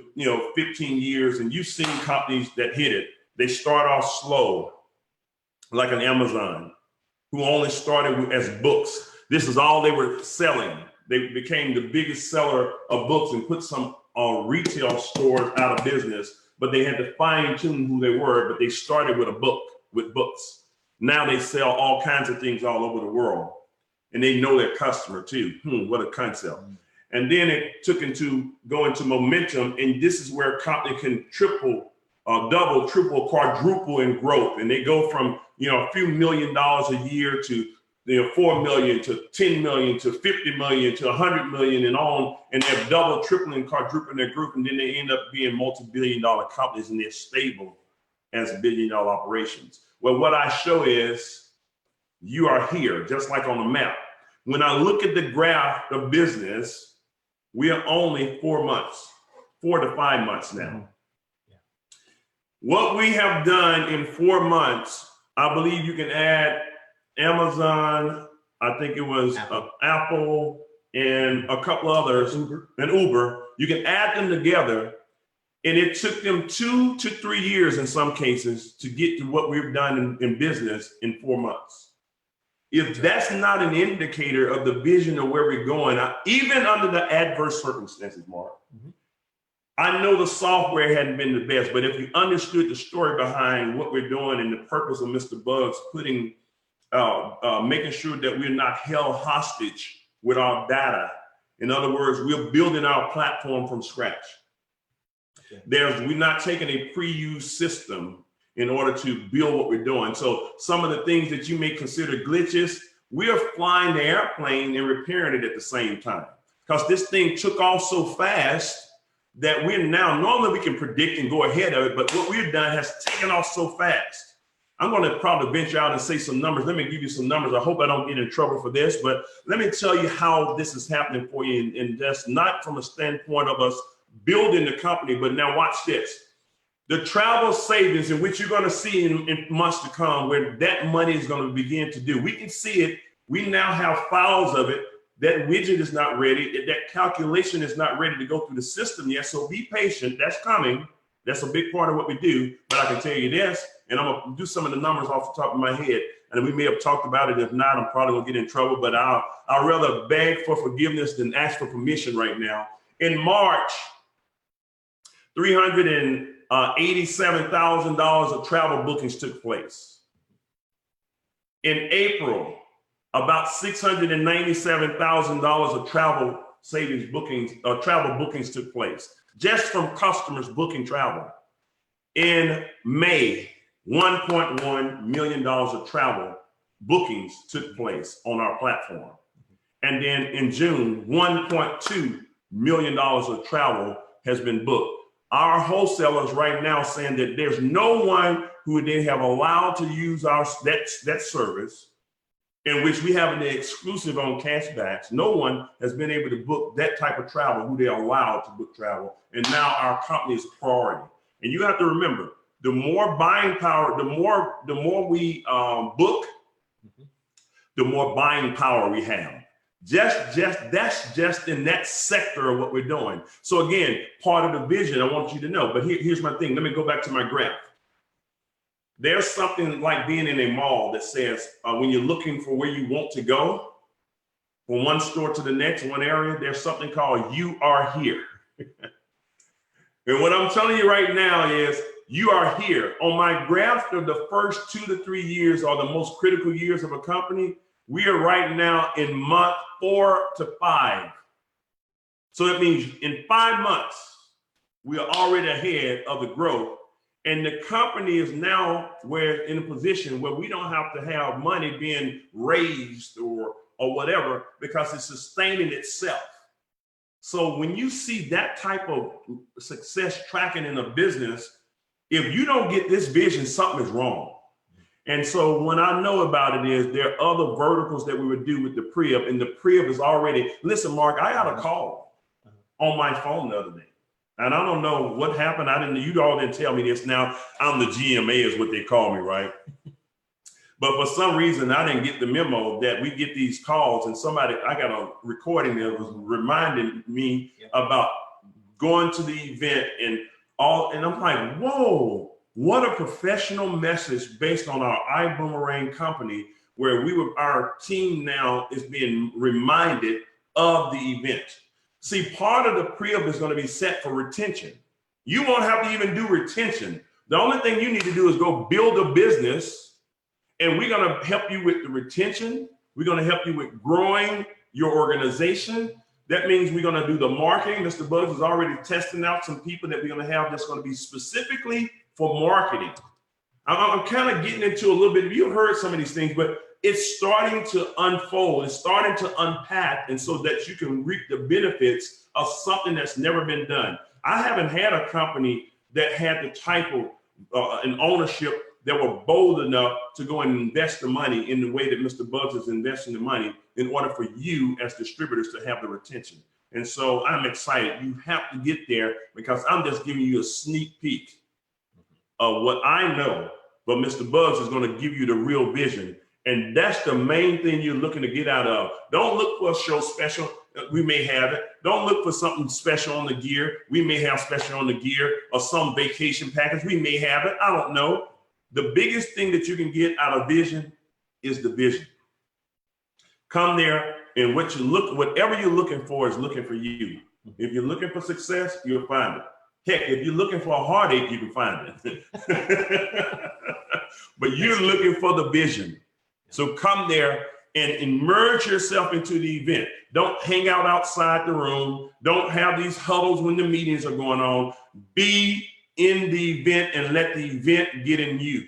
15 years. And you've seen companies that hit it. They start off slow, like an Amazon, who only started as books. This is all they were selling. They became the biggest seller of books and put some retail stores out of business, but they had to fine tune who they were. But they started with a book, with books. Now they sell all kinds of things all over the world, and they know their customer too. What a concept. And then it took go into momentum. And this is where a company can triple, double, triple, quadruple in growth. And they go from, a few $1 million a year to 4 million to 10 million to 50 million to 100 million and on, and they're double, tripling, quadrupling their group, and then they end up being multi-billion-dollar companies, and they're stable as billion-dollar operations. Well, what I show is you are here, just like on the map. When I look at the graph of business, we are only 4 months, 4 to 5 months now. Yeah. What we have done in 4 months, I believe you can add Amazon, I think it was Apple and a couple others, and Uber. You can add them together, and it took them 2 to 3 years in some cases to get to what we've done in business in 4 months. If that's not an indicator of the vision of where we're going, even under the adverse circumstances, Mark, I know the software hadn't been the best, but if you understood the story behind what we're doing and the purpose of Mr. Bugs putting, making sure that we're not held hostage with our data. In other words, we're building our platform from scratch. We're not taking a pre-used system in order to build what we're doing. So some of the things that you may consider glitches, we are flying the airplane and repairing it at the same time. Because this thing took off so fast that we're now, normally we can predict and go ahead of it, but what we've done has taken off so fast. I'm going to probably venture out and say some numbers. Let me give you some numbers. I hope I don't get in trouble for this, but let me tell you how this is happening for you. And that's not from a standpoint of us building the company, but now watch this. The travel savings in which you're going to see in months to come, where that money is going to begin to do. We can see it. We now have files of it. That widget is not ready. That calculation is not ready to go through the system yet. So be patient. That's coming. That's a big part of what we do. But I can tell you this, and I'm going to do some of the numbers off the top of my head. And we may have talked about it. If not, I'm probably going to get in trouble. But I'll rather beg for forgiveness than ask for permission right now. In March, $387,000 of travel bookings took place. In April, about $697,000 of travel savings bookings, travel bookings took place, just from customers booking travel. In May, $1.1 million of travel bookings took place on our platform. And then in June, $1.2 million of travel has been booked. Our wholesalers right now saying that there's no one who they have allowed to use that service, in which we have an exclusive on cashbacks. No one has been able to book that type of travel who they're allowed to book travel. And now our company is a priority. And you have to remember, the more buying power, the more we book, the more buying power we have. That's just in that sector of what we're doing. So again, part of the vision, I want you to know, but here's my thing. Let me go back to my graph. There's something like being in a mall that says, when you're looking for where you want to go, from one store to the next, one area, there's something called "You Are Here." And what I'm telling you right now is, you are here. On my graph of the first 2 to 3 years are the most critical years of a company. We are right now in month 4 to 5. So that means in 5 months, we are already ahead of the growth. And the company is now in a position where we don't have to have money being raised or whatever, because it's sustaining itself. So when you see that type of success tracking in a business, if you don't get this vision, something is wrong. And so what I know about it is there are other verticals that we would do with the pre-up, and the pre-up is already, listen, Mark, I got a call on my phone the other day. And I don't know what happened. You all didn't tell me this. Now I'm the GMA is what they call me, right? But for some reason, I didn't get the memo that we get these calls, and I got a recording that was reminding me about going to the event and I'm like, whoa, what a professional message based on our ibuumerang company, where our team now is being reminded of the event. See, part of the pre-up is going to be set for retention. You won't have to even do retention. The only thing you need to do is go build a business, and we're going to help you with the retention. We're going to help you with growing your organization. That means we're going to do the marketing. Mr. Bugs is already testing out some people that we're going to have that's going to be specifically for marketing. I'm kind of getting into a little bit, you've heard some of these things, but it's starting to unfold. It's starting to unpack, and so that you can reap the benefits of something that's never been done. I haven't had a company that had the type of an ownership that were bold enough to go and invest the money in the way that Mr. Bugs is investing the money in order for you as distributors to have the retention. And so I'm excited. You have to get there, because I'm just giving you a sneak peek of what I know, but Mr. Bugs is going to give you the real vision. And that's the main thing you're looking to get out of. Don't look for a show special. We may have it. Don't look for something special on the gear. We may have special on the gear, or some vacation package. We may have it. I don't know. The biggest thing that you can get out of vision is the vision. Come there, and whatever you're looking for is looking for you. If you're looking for success, you'll find it. Heck, if you're looking for a heartache, you can find it. But you're looking for the vision. So come there and immerse yourself into the event. Don't hang out outside the room. Don't have these huddles when the meetings are going on. Be in the event and let the event get in you.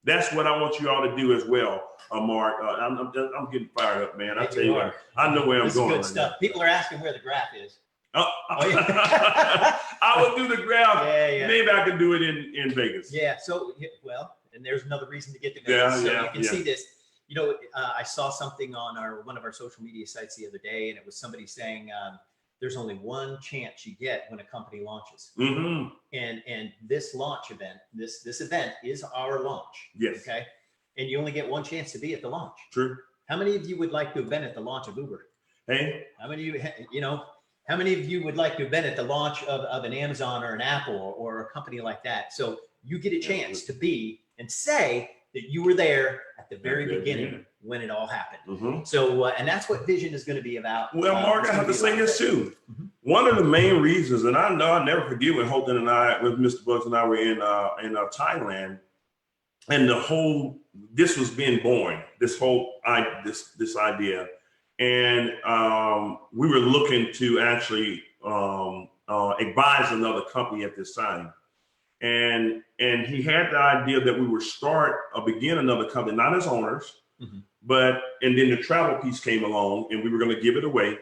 That's what I want you all to do as well, Mark. I'm getting fired up, man. I tell you what, I know where I'm going. Good stuff. People are asking where the graph is. I will do the graph. Yeah. Maybe I can do it in Vegas. Yeah. So, well, and there's another reason to get to Vegas. So you can see this. You know, I saw something on one of our social media sites the other day, and it was somebody saying there's only one chance you get when a company launches. Mm-hmm. And this launch event, this event is our launch. Yes. Okay. And you only get one chance to be at the launch. True. How many of you would like to have been at the launch of Uber? Hey. How many of you, how many of you would like to have been at the launch of an Amazon or an Apple or a company like that? So you get a chance to be and say that you were there at the very beginning when it all happened. Mm-hmm. So, and that's what vision is going to be about. Well, Mark, I have to say this too. Mm-hmm. One of the main reasons, and I know I'll never forget when Holton and with Mr. Bugs and I were in Thailand, and this was being born, this idea. And we were looking to actually advise another company at this time. And he had the idea that we would begin another company, not as owners, mm-hmm. And then the travel piece came along, and we were going to give it away.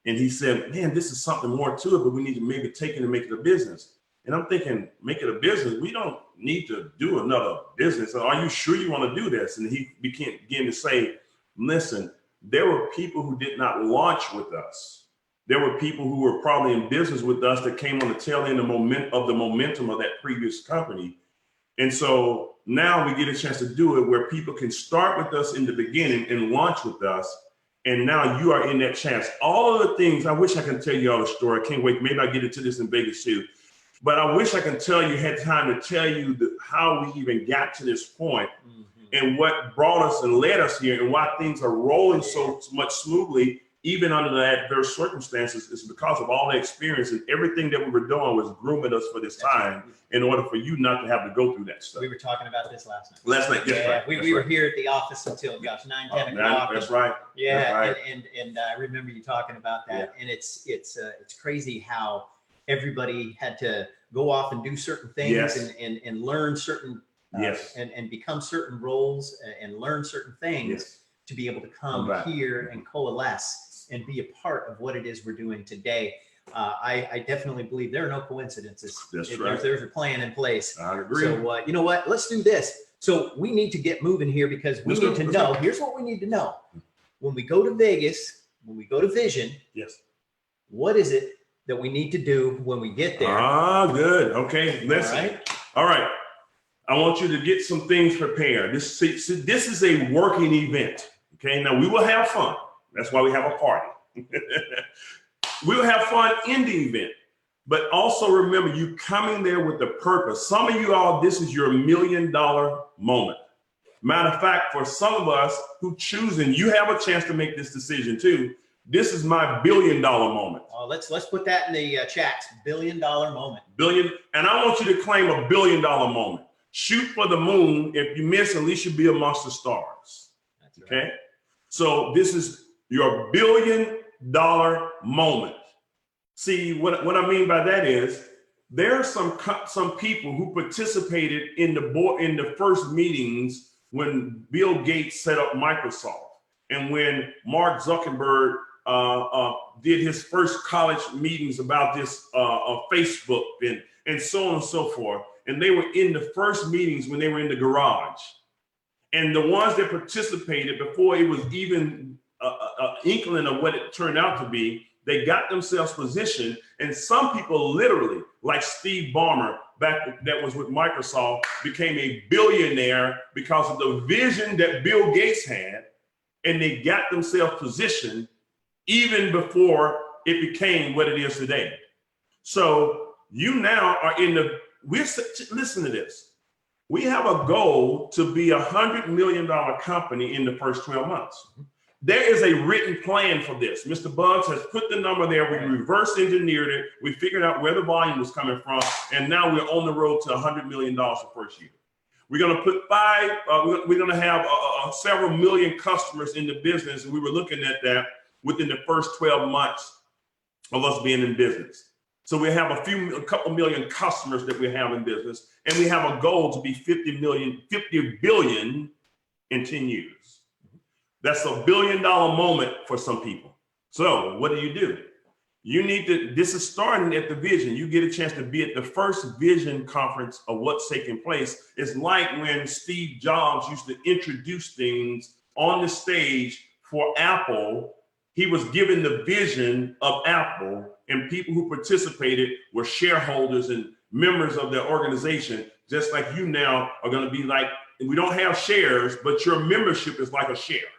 And he said, man, this is something more to it, but we need to maybe take it and make it a business. And I'm thinking, make it a business? We don't need to do another business. Are you sure you want to do this? And he began to say, listen, there were people who did not launch with us. There were people who were probably in business with us that came on the tail end of the momentum of that previous company. And so now we get a chance to do it where people can start with us in the beginning and launch with us. And now you are in that chance. All of the things, I wish I could tell you all the story. I can't wait. Maybe I'll get into this in Vegas too. But I wish I could tell you, had time to tell you how we even got to this point, mm-hmm. and what brought us and led us here, and why things are rolling so much smoothly, even under the adverse circumstances. Is because of all the experience, and everything that we were doing was grooming us for this time in order for you not to have to go through that stuff. We were talking about this last night. Last night, yes, yeah, right. We were here at the office until 9, 10 o'clock. That's right. Yeah, that's right. And I remember you talking about that. Yeah. And it's crazy how everybody had to go off and do certain things, yes. and learn certain yes. and become certain roles and learn certain things, yes. to be able to come here and coalesce and be a part of what it is we're doing today. I definitely believe there are no coincidences. That's right. There's a plan in place. I agree. So you know what? Let's do this. So we need to get moving here, because we need to know. Here's what we need to know. When we go to Vegas, when we go to Vision, yes. what is it that we need to do when we get there? Good. Okay. Listen. All right. I want you to get some things prepared. This is a working event. Okay. Now we will have fun. That's why we have a party. We'll have fun in the event, but also remember, you coming there with a purpose. Some of you all, this is your $1 million moment. Matter of fact, for some of us who choose, and you have a chance to make this decision too, this is my $1 billion moment. Let's put that in the chat. $1 billion moment. Billion, and I want you to claim $1 billion moment. Shoot for the moon. If you miss, at least you'll be amongst the stars. That's okay. Right. So this is your $1 billion moment. See, what I mean by that is there are some people who participated in the first meetings when Bill Gates set up Microsoft, and when Mark Zuckerberg did his first college meetings about this Facebook and so on and so forth. And they were in the first meetings when they were in the garage. And the ones that participated before it was even an inkling of what it turned out to be, they got themselves positioned. And some people literally, like Steve Ballmer, that was with Microsoft, became a billionaire because of the vision that Bill Gates had. And they got themselves positioned even before it became what it is today. So you now are listen to this. We have a goal to be $100 million company in the first 12 months. There is a written plan for this. Mr. Bugs has put the number there. We reverse engineered it. We figured out where the volume was coming from. And now we're on the road to $100 million the first year. We're going to put we're going to have several million customers in the business. And we were looking at that within the first 12 months of us being in business. So we have a couple million customers that we have in business, and we have a goal to be 50 billion in 10 years. That's $1 billion moment for some people. So what do? This is starting at the vision. You get a chance to be at the first vision conference of what's taking place. It's like when Steve Jobs used to introduce things on the stage for Apple. He was given the vision of Apple, and people who participated were shareholders and members of their organization, just like you now are going to be like, we don't have shares, but your membership is like a share.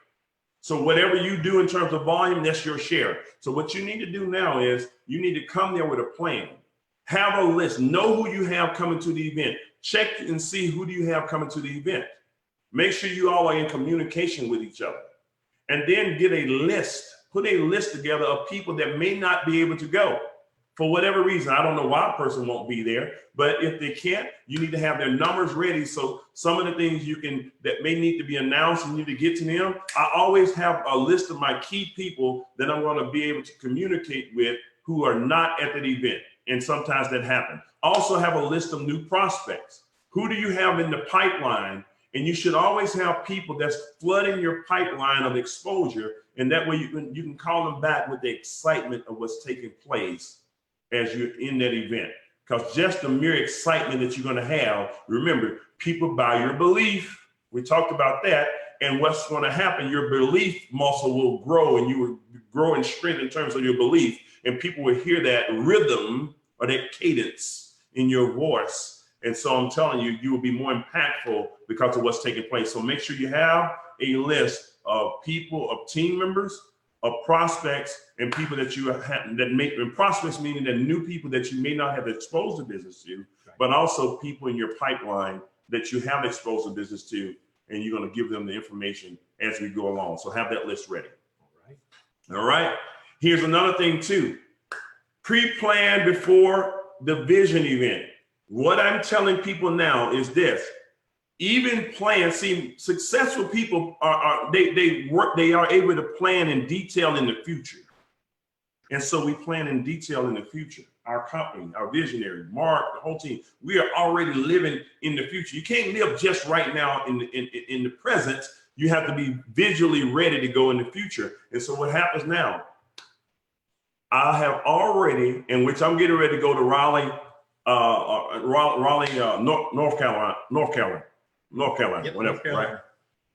So whatever you do in terms of volume, that's your share. So what you need to do now is you need to come there with a plan. Have a list. Know who you have coming to the event. Check and see who do you have coming to the event. Make sure you all are in communication with each other. And then get a list. Put a list together of people that may not be able to go for whatever reason. I don't know why a person won't be there, but if they can't, you need to have their numbers ready. So some of the things that may need to be announced, you need to get to them. I always have a list of my key people that I'm going to be able to communicate with who are not at that event. And sometimes that happens. Also have a list of new prospects. Who do you have in the pipeline? And you should always have people that's flooding your pipeline of exposure. And that way you can call them back with the excitement of what's taking place as you're in that event. Because just the mere excitement that you're going to have, remember, people buy your belief. We talked about that. And what's going to happen, your belief muscle will grow, and you will grow in strength in terms of your belief. And people will hear that rhythm or that cadence in your voice. And so I'm telling you, you will be more impactful because of what's taking place. So make sure you have a list of people, of team members, of prospects, and people that you have and prospects meaning that new people that you may not have exposed the business to, but also people in your pipeline that you have exposed the business to, and you're going to give them the information as we go along. So have that list ready. All right. Here's another thing too. Pre-plan before the vision event. What I'm telling people now is this: even plan. See, successful people are able to plan in detail in the future, and so we plan in detail in the future. Our company, our visionary, Mark, the whole team, we are already living in the future. You can't live just right now in the present. You have to be visually ready to go in the future. And so what happens now? I have already, in which I'm getting ready to go to Raleigh, North Carolina, yep, whatever, right?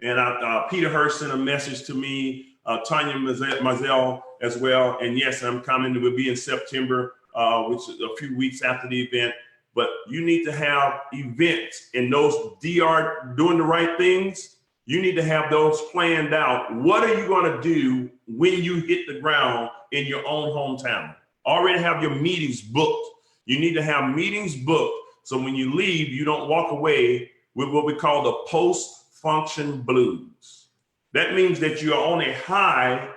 And Peter Hurst sent a message to me, Tanya Mazel as well. And yes, I'm coming. It will be in September, which is a few weeks after the event. But you need to have events, and those DR doing the right things. You need to have those planned out. What are you going to do when you hit the ground in your own hometown? Already have your meetings booked. You need to have meetings booked so when you leave, you don't walk away with what we call the post-function blues. That means that you are on a high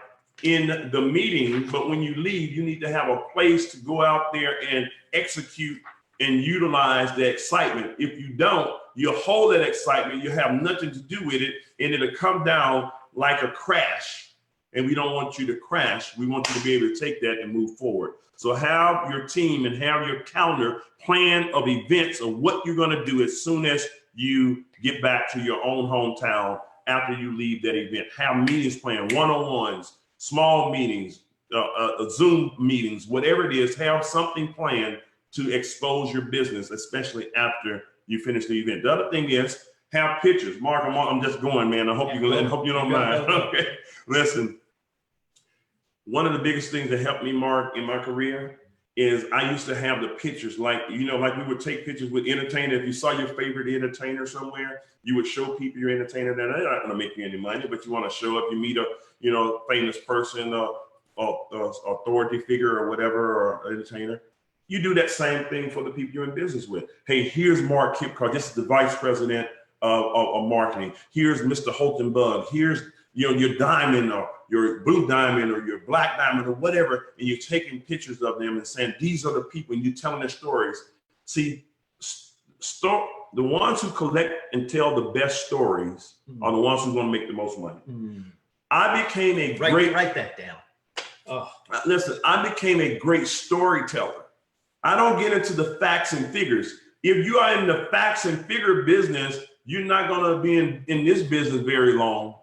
in the meeting, but when you leave, you need to have a place to go out there and execute and utilize the excitement. If you don't, you'll hold that excitement, you have nothing to do with it, and it'll come down like a crash. And we don't want you to crash. We want you to be able to take that and move forward. So have your team and have your calendar plan of events of what you're going to do as soon as you get back to your own hometown after you leave that event. Have meetings planned, one-on-ones, small meetings, Zoom meetings, whatever it is, have something planned to expose your business, especially after you finish the event. The other thing is have pictures. Mark, I'm just going, man. I hope you don't mind. Okay. Listen, one of the biggest things that helped me, Mark, in my career is I used to have the pictures, like we would take pictures with entertainers. If you saw your favorite entertainer somewhere, you would show people your entertainer that they're not going to make you any money, but you want to show up. You meet a famous person, authority figure or whatever, or entertainer. You do that same thing for the people you're in business with. Hey, here's Mark Kipcar. This is the vice president of marketing. Here's Mr. Holton Bug. Here's your diamond or your blue diamond or your black diamond or whatever, and you're taking pictures of them and saying, these are the people, and you're telling their stories. See, the ones who collect and tell the best stories are the ones who are going to make the most money. I became a write that down. Listen, I became a great storyteller. I don't get into the facts and figures. If you are in the facts and figure business, you're not going to be in this business very long,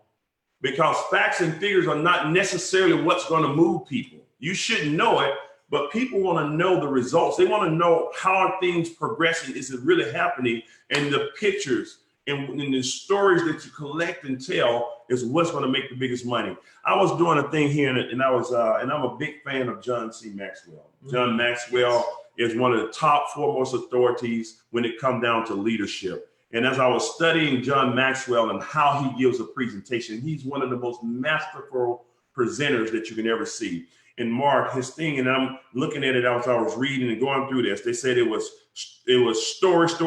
because facts and figures are not necessarily what's going to move people. You shouldn't know it, but people want to know the results. They want to know how are things progressing. Is it really happening? And the pictures and the stories that you collect and tell is what's going to make the biggest money. I was doing a thing here, and I'm a big fan of John C. Maxwell. John Maxwell is one of the top foremost authorities when it comes down to leadership. And as I was studying John Maxwell and how he gives a presentation, he's one of the most masterful presenters that you can ever see. And Mark, his thing, and I'm looking at it as I was reading and going through this, they said it was story, fact,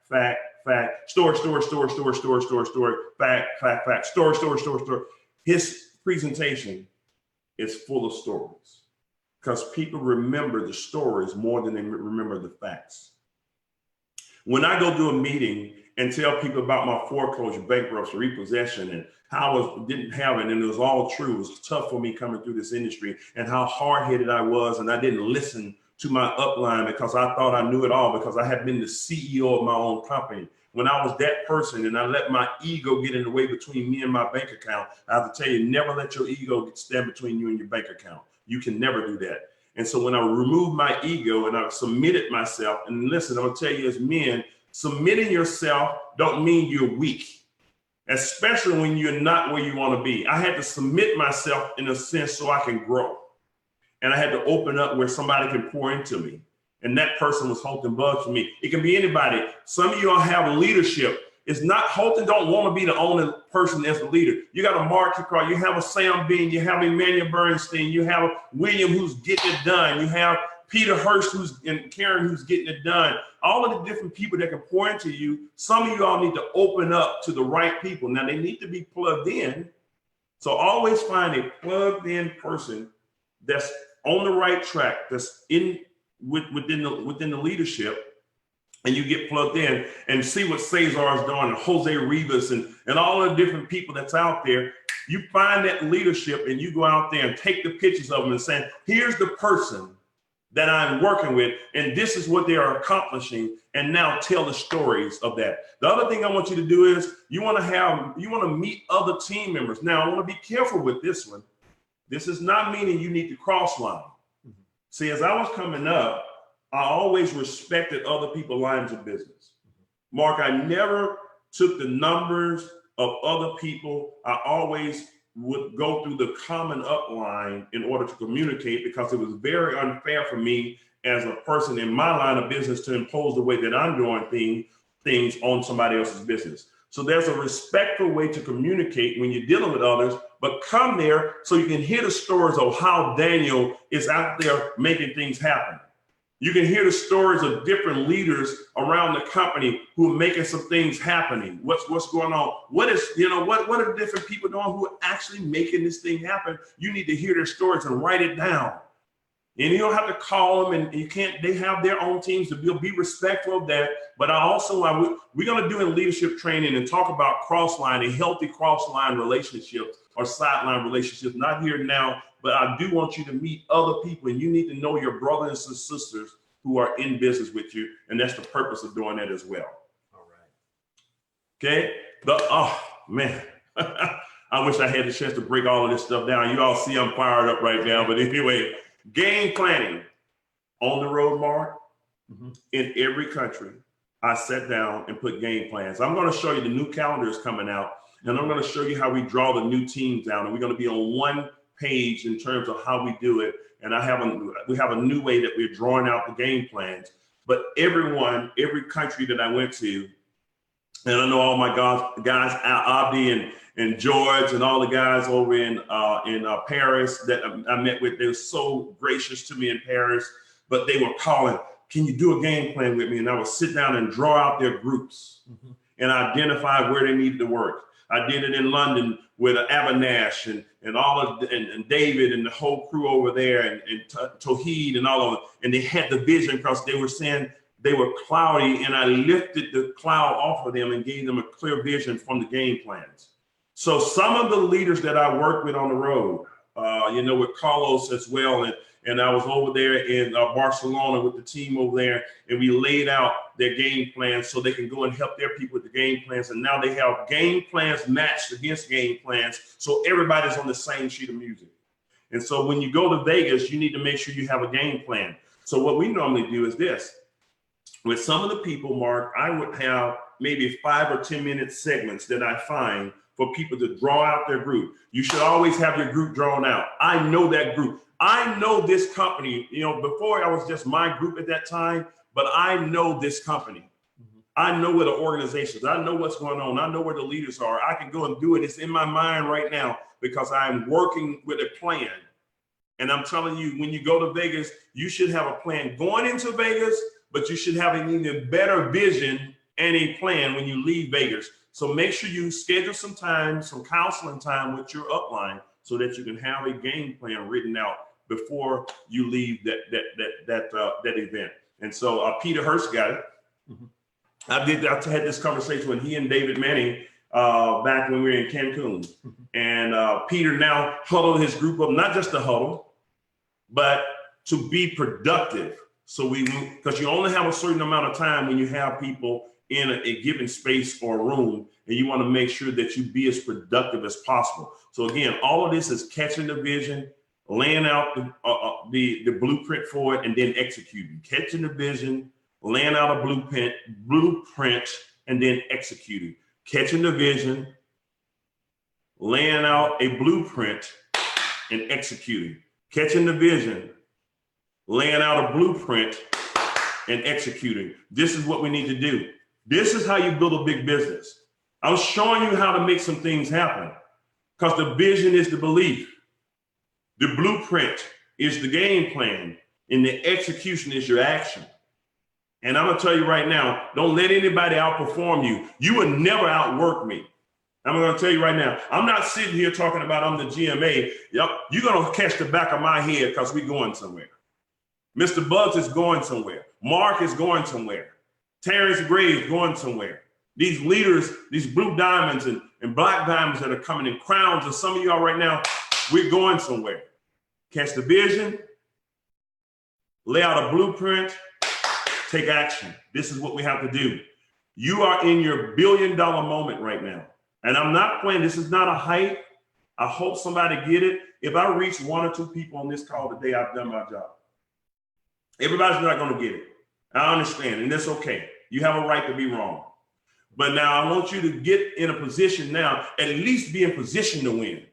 fact, story, fact, story. His presentation is full of stories because people remember the stories more than they remember the facts. When I go do a meeting and tell people about my foreclosure, bankruptcy, repossession, and how I didn't have it, and it was all true, it was tough for me coming through this industry, and how hard-headed I was, and I didn't listen to my upline because I thought I knew it all, because I had been the CEO of my own company. When I was that person and I let my ego get in the way between me and my bank account, I have to tell you, never let your ego stand between you and your bank account. You can never do that. And so when I removed my ego and I submitted myself, and listen, I'm gonna tell you as men, submitting yourself don't mean you're weak, especially when you're not where you wanna be. I had to submit myself in a sense so I can grow. And I had to open up where somebody can pour into me. And that person was Holton Buggs for me. It can be anybody. Some of y'all have leadership. It's not, Holton don't want to be the only person as the leader. You got a Mark Kipcar, you have a Sam Bean, you have Emmanuel Bernstein, you have William who's getting it done, you have Peter Hurst and Karen who's getting it done. All of the different people that can pour into you. Some of you all need to open up to the right people. Now they need to be plugged in. So always find a plugged in person that's on the right track, that's within the leadership. And you get plugged in and see what Cesar is doing, and Jose Rivas and all the different people that's out there. You find that leadership and you go out there and take the pictures of them and say, here's the person that I'm working with, and this is what they are accomplishing, and now tell the stories of that. The other thing I want you to do is you want to meet other team members. Now, I want to be careful with this one. This is not meaning you need to cross line. See, as I was coming up, I always respected other people's lines of business. Mark, I never took the numbers of other people. I always would go through the common upline in order to communicate, because it was very unfair for me as a person in my line of business to impose the way that I'm doing things on somebody else's business. So there's a respectful way to communicate when you're dealing with others, but come there so you can hear the stories of how Daniel is out there making things happen. You can hear the stories of different leaders around the company who are making some things happening. What's going on? What are the different people doing who are actually making this thing happen? You need to hear their stories and write it down. And you don't have to call them, and you can't, they have their own teams to be respectful of that. But we're going to do in leadership training and talk about cross-line, a healthy cross-line relationships or sideline relationships, not here now, but I do want you to meet other people, and you need to know your brothers and sisters who are in business with you. And that's the purpose of doing that as well. All right. Okay. Oh man, I wish I had the chance to break all of this stuff down. You all see I'm fired up right now. But anyway, game planning on the road, Mark. In every country, I sat down and put game plans. I'm going to show you the new calendar is coming out, and I'm going to show you how we draw the new teams down. And we're going to be on one page in terms of how we do it. And we have a new way that we're drawing out the game plans. But every country that I went to, and I know all my guys, Abdi and George and all the guys over in Paris that I met with, they were so gracious to me in Paris, but they were calling, can you do a game plan with me? And I would sit down and draw out their groups and identify where they needed to work. I did it in London with Avinash and David and the whole crew over there and Tawheed and all of them. And they had the vision because they were saying they were cloudy, and I lifted the cloud off of them and gave them a clear vision from the game plans. So some of the leaders that I work with on the road, with Carlos as well, and I was over there in Barcelona with the team over there, and we laid out their game plans so they can go and help their people with the game plans. And now they have game plans matched against game plans, so everybody's on the same sheet of music. And so when you go to Vegas, you need to make sure you have a game plan. So what we normally do is this. With some of the people, Mark, I would have maybe 5 or 10 minute segments that I find for people to draw out their group. You should always have your group drawn out. I know that group. I know this company. Before I was just my group at that time, but I know this company. I know where the organization is. I know what's going on. I know where the leaders are. I can go and do it. It's in my mind right now because I'm working with a plan. And I'm telling you, when you go to Vegas, you should have a plan going into Vegas, but you should have an even better vision and a plan when you leave Vegas. So make sure you schedule some time, some counseling time with your upline so that you can have a game plan written out before you leave that event. And so Peter Hurst got it. I had this conversation with he and David Manning back when we were in Cancun. And Peter now huddled his group up, not just to huddle, but to be productive. So because you only have a certain amount of time when you have people in a given space or room, and you want to make sure that you be as productive as possible. So again, all of this is catching the vision, laying out the blueprint for it, and then executing. Catching the vision, laying out a blueprint, and then executing. Catching the vision, laying out a blueprint, and executing. Catching the vision, laying out a blueprint, and executing. This is what we need to do. This is how you build a big business. I'm showing you how to make some things happen because the vision is the belief. The blueprint is the game plan, and the execution is your action. And I'm going to tell you right now, don't let anybody outperform you. You will never outwork me. I'm going to tell you right now, I'm not sitting here talking about I'm the GMA. Yep, you're going to catch the back of my head because we're going somewhere. Mr. Bugs is going somewhere. Mark is going somewhere. Terrence Gray is going somewhere. These leaders, these blue diamonds and black diamonds that are coming in crowns, and some of y'all right now, we're going somewhere. Catch the vision, lay out a blueprint, take action. This is what we have to do. You are in your billion-dollar moment right now. And I'm not playing, this is not a hype. I hope somebody get it. If I reach 1 or 2 people on this call today, I've done my job. Everybody's not going to get it. I understand, and that's okay. You have a right to be wrong. But now I want you to get in a position now, at least be in position to win.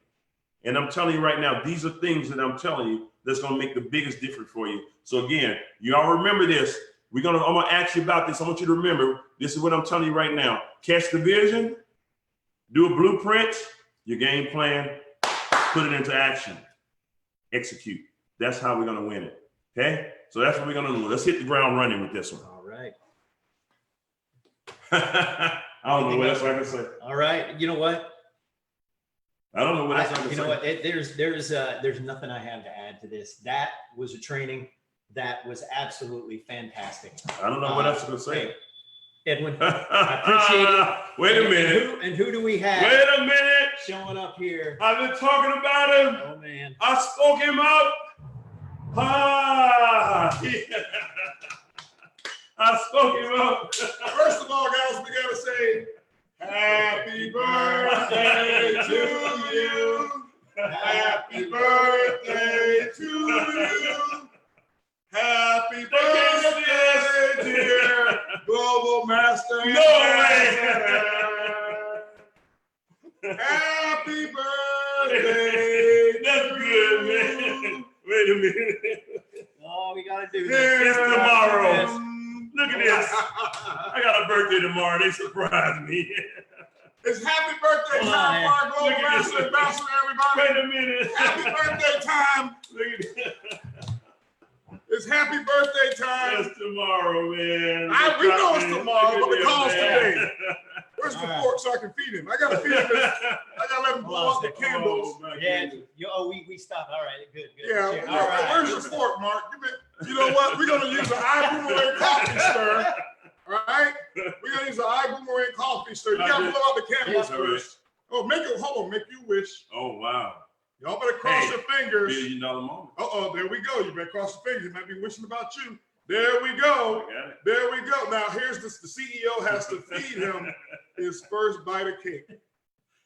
And I'm telling you right now, these are things that I'm telling you that's going to make the biggest difference for you. So again, you all remember this. I'm going to ask you about this. I want you to remember, this is what I'm telling you right now. Catch the vision, do a blueprint, your game plan, put it into action, execute. That's how we're going to win it. Okay? So that's what we're going to do. Let's hit the ground running with this one. All right. I don't know what else I can say. All right. You know what? I don't know what else I can say. You know what? There's nothing I have to add to this. That was a training that was absolutely fantastic. I don't know what else I can say. Hey, Edwin, I appreciate it. Wait a minute. And who do we have? Wait a minute. Showing up here. I've been talking about him. Oh, man. I spoke him up. Ah. I spoke him up. First of all, guys, we gotta say happy birthday to you. Happy birthday to you. Happy birthday, dear Global Master. No way. Happy birthday. That's good, man. Wait a minute. Oh, we gotta do It's this. It's tomorrow. Yes. Look at this. I got a birthday tomorrow. They surprised me. It's happy birthday Come on, time man. for our Global Look at this. Master Ambassador, everybody. Wait a minute. Happy birthday time. Look at this. It's happy birthday time. It's tomorrow, man. We know it's tomorrow, but the call's man. today. Where's the All right. fork so I can feed him? I gotta feed him. I gotta let him blow out the candles. Oh, my Yeah. goodness. We stopped. All right. Good. Yeah. All right. Where's your fork, Mark? You know what? We're gonna use an ibuumerang coffee stir. All right. We're gonna use an ibuumerang coffee stir. You gotta blow out the candles Yes, first. Oh, hold on. Make you wish. Oh, wow. Y'all better cross Hey, your fingers. $1 billion moment. There we go. You better cross your fingers. He might be wishing about you. There we go. I got it. There we go. Now here's this. The CEO has to feed him his first bite of cake.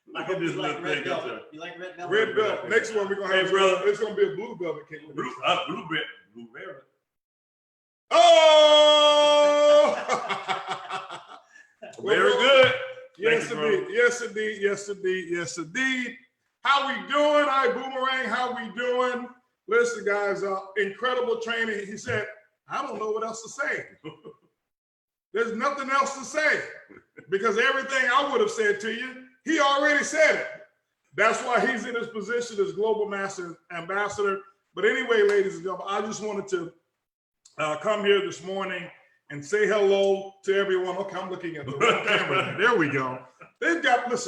Look at this You like little red thing up velvet? there. You like red velvet? Red velvet. Next one we're gonna have. Hey, brother. It's gonna be a blue velvet cake. Blueberry. Oh! Very good. Yes, Thank you, indeed. Yes, indeed. Yes, indeed. Yes, indeed. How we doing? ibuumerang. How we doing? Listen, guys. Incredible training. He said, "I don't know what else to say." There's nothing else to say because everything I would have said to you, he already said it. That's why he's in his position as Global Master Ambassador. But anyway, ladies and gentlemen, I just wanted to come here this morning and say hello to everyone. Okay, I'm looking at the wrong camera. There we go. They've got this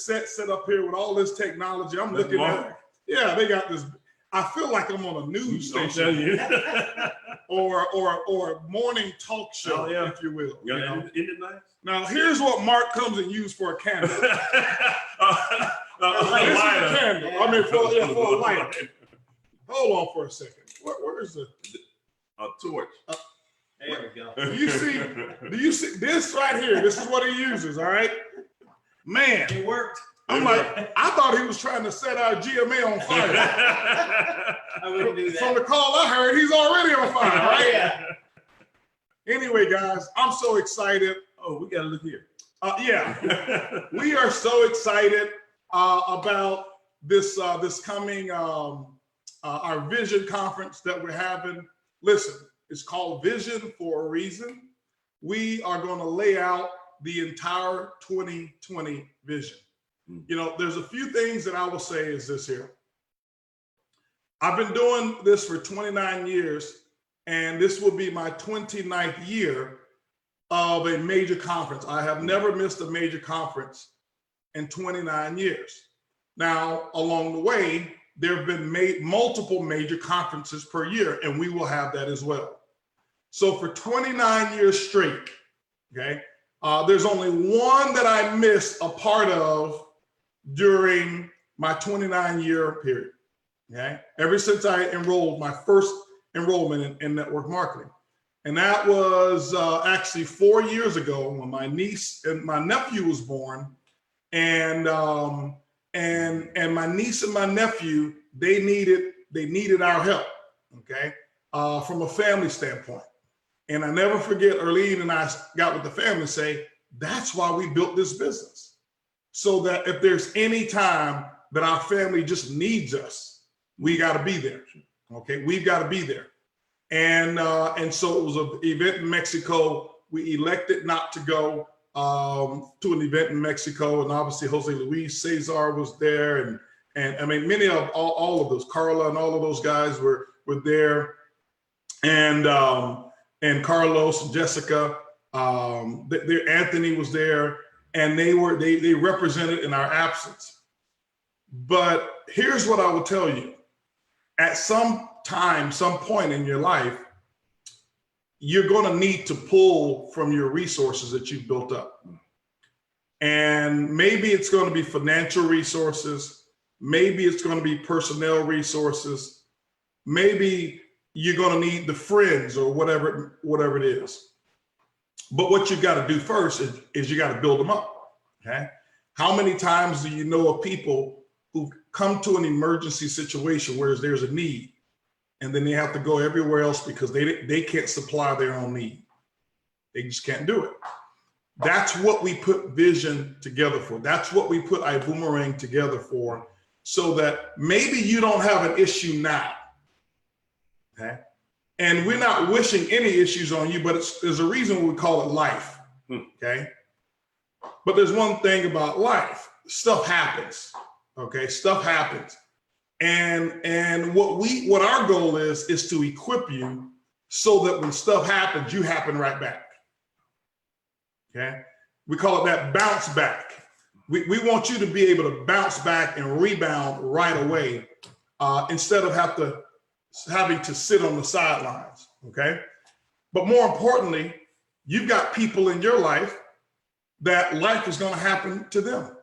set up here with all this technology. I'm looking at. Yeah, they got this. I feel like I'm on a news station or morning talk show, if you will. Yeah, isn't it nice? Now, here's what Mark comes and uses for a candle. This is a candle. I mean, for a light. Hold on for a second. Where is it? A torch. There we go. Do you see this right here? This is what he uses, all right? Man, It worked. I'm like, I thought he was trying to set our GMA on fire. I wouldn't do that. From the call I heard, he's already on fire, right? Yeah. Anyway, guys, I'm so excited. Oh, we got to look here. We are so excited about this coming our Vision conference that we're having. Listen, it's called Vision for a reason. We are going to lay out the entire 2020 vision. You know, there's a few things that I will say is this here. I've been doing this for 29 years, and this will be my 29th year of a major conference. I have never missed a major conference in 29 years. Now, along the way, there have been multiple major conferences per year, and we will have that as well. So for 29 years straight, okay, there's only one that I missed a part of during my 29-year period, okay? Ever since I enrolled, my first enrollment in network marketing. And that was actually 4 years ago when my niece and my nephew was born. And my niece and my nephew, they needed our help, okay? From a family standpoint. And I never forget, Erlene and I got with the family and say, that's why we built this business. So that if there's any time that our family just needs us, we got to be there. Okay, we've got to be there. And so it was an event in Mexico. We elected not to go to an event in Mexico, and obviously Jose Luis Cesar was there, and I mean many of all of those, Carla and all of those guys were there, and Carlos and Jessica, Anthony was there. And they represented in our absence. But here's what I will tell you. At some time, some point in your life, you're going to need to pull from your resources that you've built up. And maybe it's going to be financial resources. Maybe it's going to be personnel resources. Maybe you're going to need the friends or whatever it is. But what you've got to do first is you got to build them up. Okay. How many times do you know of people who come to an emergency situation where there's a need and then they have to go everywhere else because they can't supply their own need? They just can't do it. That's what we put Vision together for. That's what we put ibuumerang together for, so that maybe you don't have an issue now. Okay. And we're not wishing any issues on you, but there's a reason we call it life. Okay. But there's one thing about life. Stuff happens. Okay. Stuff happens. And what our goal is to equip you so that when stuff happens, you happen right back. Okay. We call it that bounce back. We want you to be able to bounce back and rebound right away, instead of having to sit on the sidelines. Okay. But more importantly, you've got people in your life that life is going to happen to them.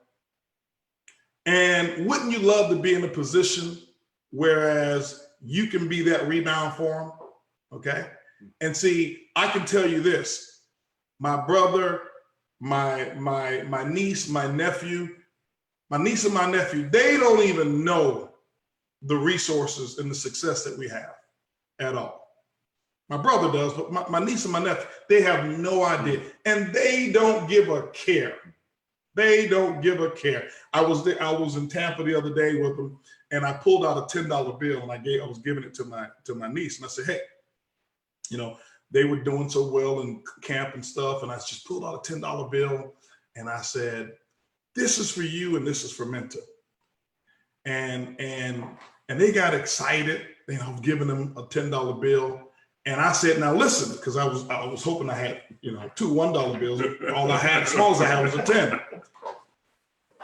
And wouldn't you love to be in a position whereas you can be that rebound for them? Okay. And see, I can tell you this. My brother, my niece, my niece and my nephew, they don't even know the resources and the success that we have at all. My brother does, but my niece and my nephew, they have no idea. And they don't give a care. They don't give a care. I was in Tampa the other day with them, and I pulled out a $10 bill and I was giving it to my niece, and I said, hey, they were doing so well in camp and stuff. And I just pulled out a $10 bill and I said, this is for you and this is for Menta. And they got excited. I was giving them a $10 bill. And I said, now listen, because I was hoping I had, two $1 bills. All I had, as small as I had, was a 10.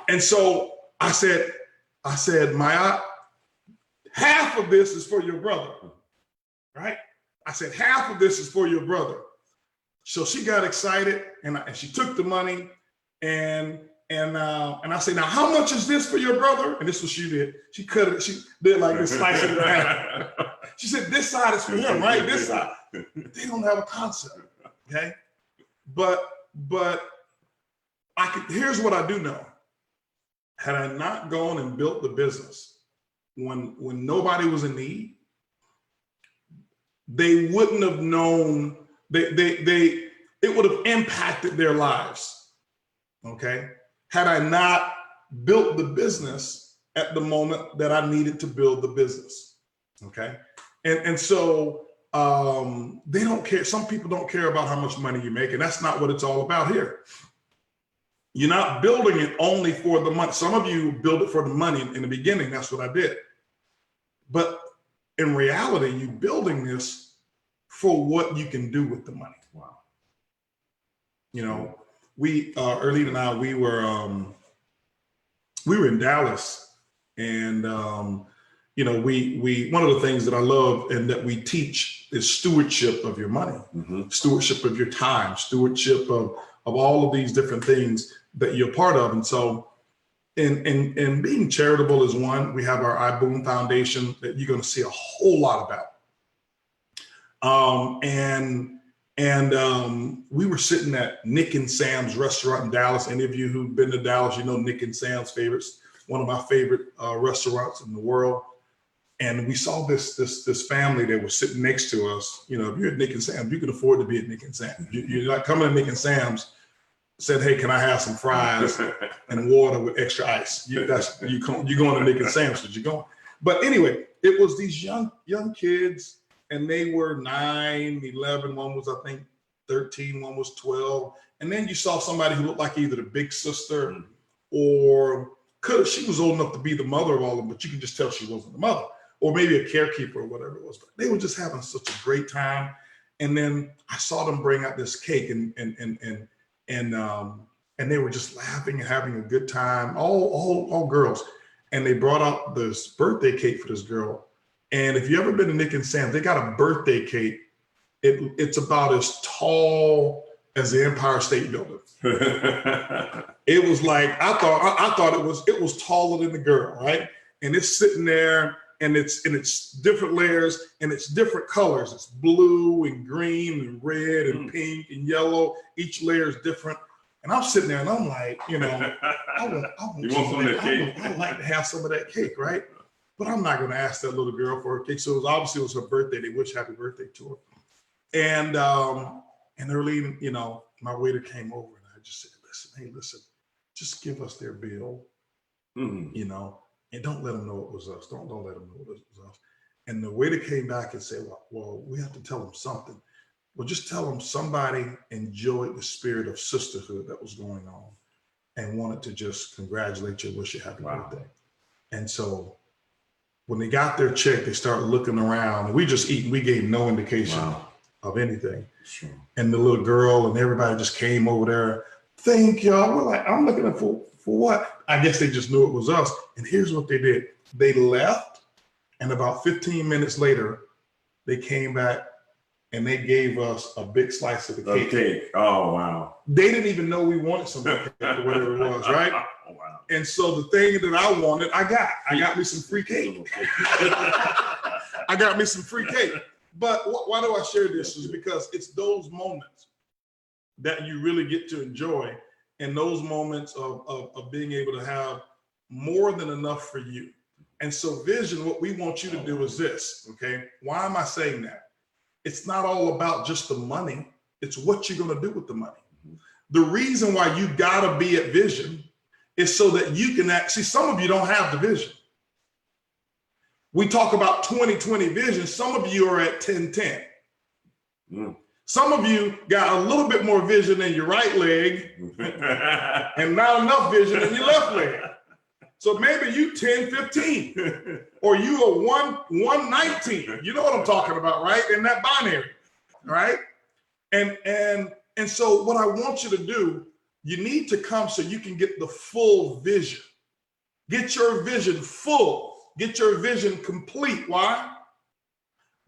And so I said, Maya, half of this is for your brother, right? I said, half of this is for your brother. So she got excited and she took the money and I said, now how much is this for your brother? And this is what she did. She cut it. She did like this, slice it in half. She said, this side is for him, right? This side. They don't have a concept. Okay. But here's what I do know. Had I not gone and built the business when nobody was in need, they wouldn't have known, it would have impacted their lives, okay? Had I not built the business at the moment that I needed to build the business, okay? And so they don't care. Some people don't care about how much money you make, and that's not what it's all about here. You're not building it only for the money. Some of you build it for the money in the beginning. That's what I did. But in reality, you're building this for what you can do with the money. Wow. Erlene and I, we were in Dallas, and we one of the things that I love and that we teach is stewardship of your money, stewardship of your time, stewardship of all of these different things that you're part of. And so and being charitable is one. We have our iBoom Foundation that you're going to see a whole lot about. We were sitting at Nick and Sam's restaurant in Dallas. Any of you who've been to Dallas, you know Nick and Sam's favorites, one of my favorite restaurants in the world. And we saw this family that was sitting next to us. If you're at Nick and Sam's, you can afford to be at Nick and Sam's. You're not coming to Nick and Sam's, said, hey, can I have some fries and water with extra ice? You're going to Nick and Sam's because you're going. But anyway, it was these young kids, and they were 9, 11. One was, I think, 13. One was 12. And then you saw somebody who looked like either the big sister or she was old enough to be the mother of all of them, but you can just tell she wasn't the mother, or maybe a carekeeper or whatever it was. But they were just having such a great time. And then I saw them bring out this cake, and they were just laughing and having a good time, all girls. And they brought out this birthday cake for this girl. And if you've ever been to Nick and Sam, they got a birthday cake. It's about as tall as the Empire State Building. It was like, I thought it was taller than the girl, right? And it's sitting there, and it's different layers and it's different colors. It's blue and green and red and pink and yellow. Each layer is different. And I'm sitting there and I'm like, you know, I would like to have some of that cake, right? But I'm not going to ask that little girl for a cake. So it was her birthday. They wish happy birthday to her. And early, you know, my waiter came over and I just said, listen, just give us their bill, you know, and don't let them know it was us. Don't let them know it was us. And the waiter came back and said, well, we have to tell them something. Well, just tell them somebody enjoyed the spirit of sisterhood that was going on and wanted to just congratulate you, wish you happy birthday. And so when they got their check, they started looking around and we just eating. We gave no indication of anything. Sure. And the little girl and everybody just came over there. Thank y'all. We're like, I'm looking for what? I guess they just knew it was us. And here's what they did. They left, and about 15 minutes later, they came back and they gave us a big slice of the cake. Oh, wow. They didn't even know we wanted some cake or whatever it was, right? Oh, wow. And so the thing that I wanted, I got me some free cake. I got me some free cake. But why do I share this? Is because it's those moments that you really get to enjoy, and those moments of being able to have more than enough for you. And so vision, what we want you to do is this, okay? Why am I saying that? It's not all about just the money. It's what you're going to do with the money. The reason why you got to be at vision is so that you can actually, some of you don't have the vision. We talk about 20/20 vision. Some of you are at 10/10. Some of you got a little bit more vision in your right leg and not enough vision in your left leg. So maybe you 10/15 or you are 1/19. You know what I'm talking about, right? In that binary, right? And so what I want you to do, you need to come so you can get the full vision. Get your vision full. Get your vision complete. Why?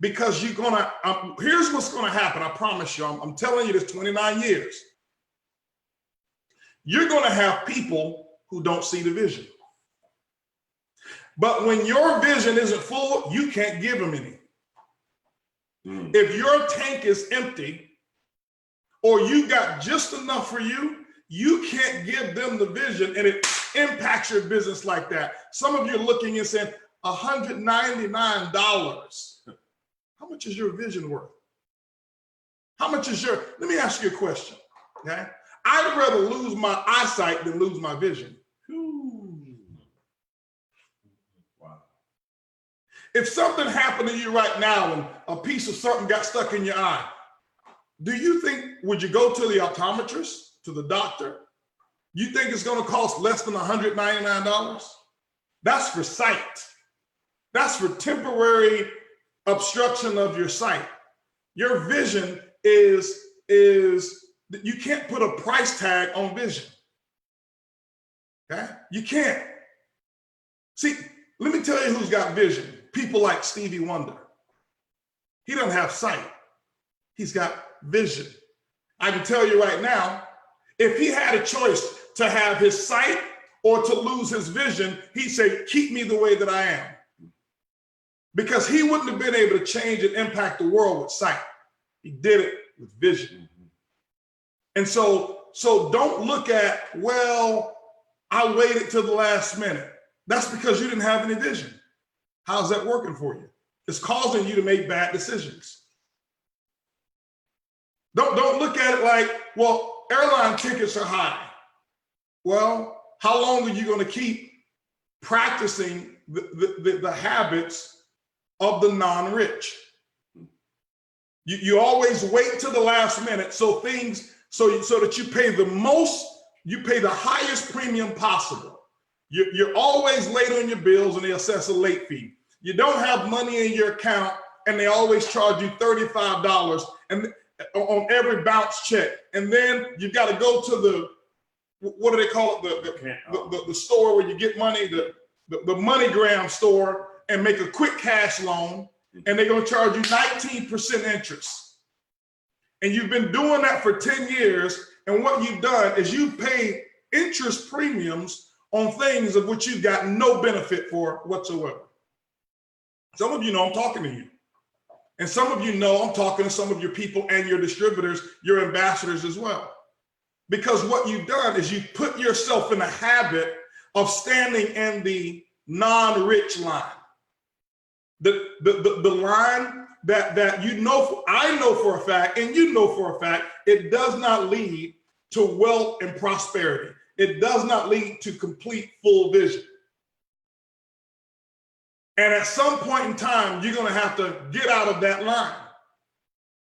Because you're gonna, here's what's gonna happen. I promise you, I'm telling you this 29 years. You're gonna have people who don't see the vision. But when your vision isn't full, you can't give them any. If your tank is empty or you got just enough for you, you can't give them the vision, and it impacts your business like that. Some of you are looking and saying, $199. How much is your vision worth? How much is let me ask you a question, okay? I'd rather lose my eyesight than lose my vision. Wow. If something happened to you right now and a piece of something got stuck in your eye, do you think, would you go to the optometrist, to the doctor? You think it's gonna cost less than $199? That's for sight. That's for temporary obstruction of your sight. Your vision is you can't put a price tag on vision. Okay? You can't. See, let me tell you who's got vision. People like Stevie Wonder. He doesn't have sight. He's got vision. I can tell you right now, if he had a choice to have his sight or to lose his vision, he'd say, keep me the way that I am. Because he wouldn't have been able to change and impact the world with sight. He did it with vision. And so don't look at, well, I waited till the last minute. That's because you didn't have any vision. How's that working for you? It's causing you to make bad decisions. Don't look at it like, well, airline tickets are high. Well, how long are you going to keep practicing the habits of the non-rich? You always wait till the last minute so that you pay the highest premium possible. You're always late on your bills and they assess a late fee. You don't have money in your account and they always charge you $35 and on every bounce check. And then you've got to go to the, what do they call it? The store where you get money, the MoneyGram store, and make a quick cash loan, and they're going to charge you 19% interest. And you've been doing that for 10 years, and what you've done is you pay interest premiums on things of which you've got no benefit for whatsoever. Some of you know I'm talking to you. And some of you know I'm talking to some of your people and your distributors, your ambassadors as well. Because what you've done is you put yourself in a habit of standing in the non-rich line. The line that you know, I know for a fact, and you know for a fact, it does not lead to wealth and prosperity. It does not lead to complete full vision. And at some point in time, you're going to have to get out of that line.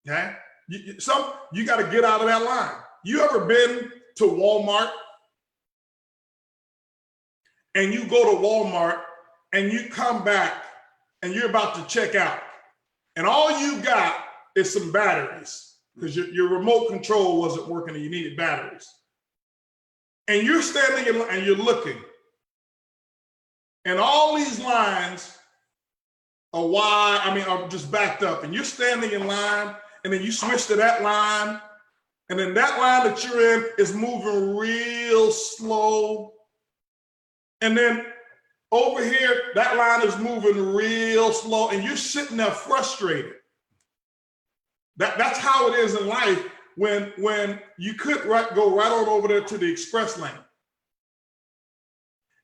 Okay? You got to get out of that line. You ever been to Walmart and you go to Walmart and you come back and you're about to check out and all you got is some batteries because your remote control wasn't working and you needed batteries. And you're standing in, and you're looking. And all these lines are just backed up. And you're standing in line, and then you switch to that line, and then that line that you're in is moving real slow. And then over here, that line is moving real slow, and you're sitting there frustrated. That's how it is in life when you could go right on over there to the express lane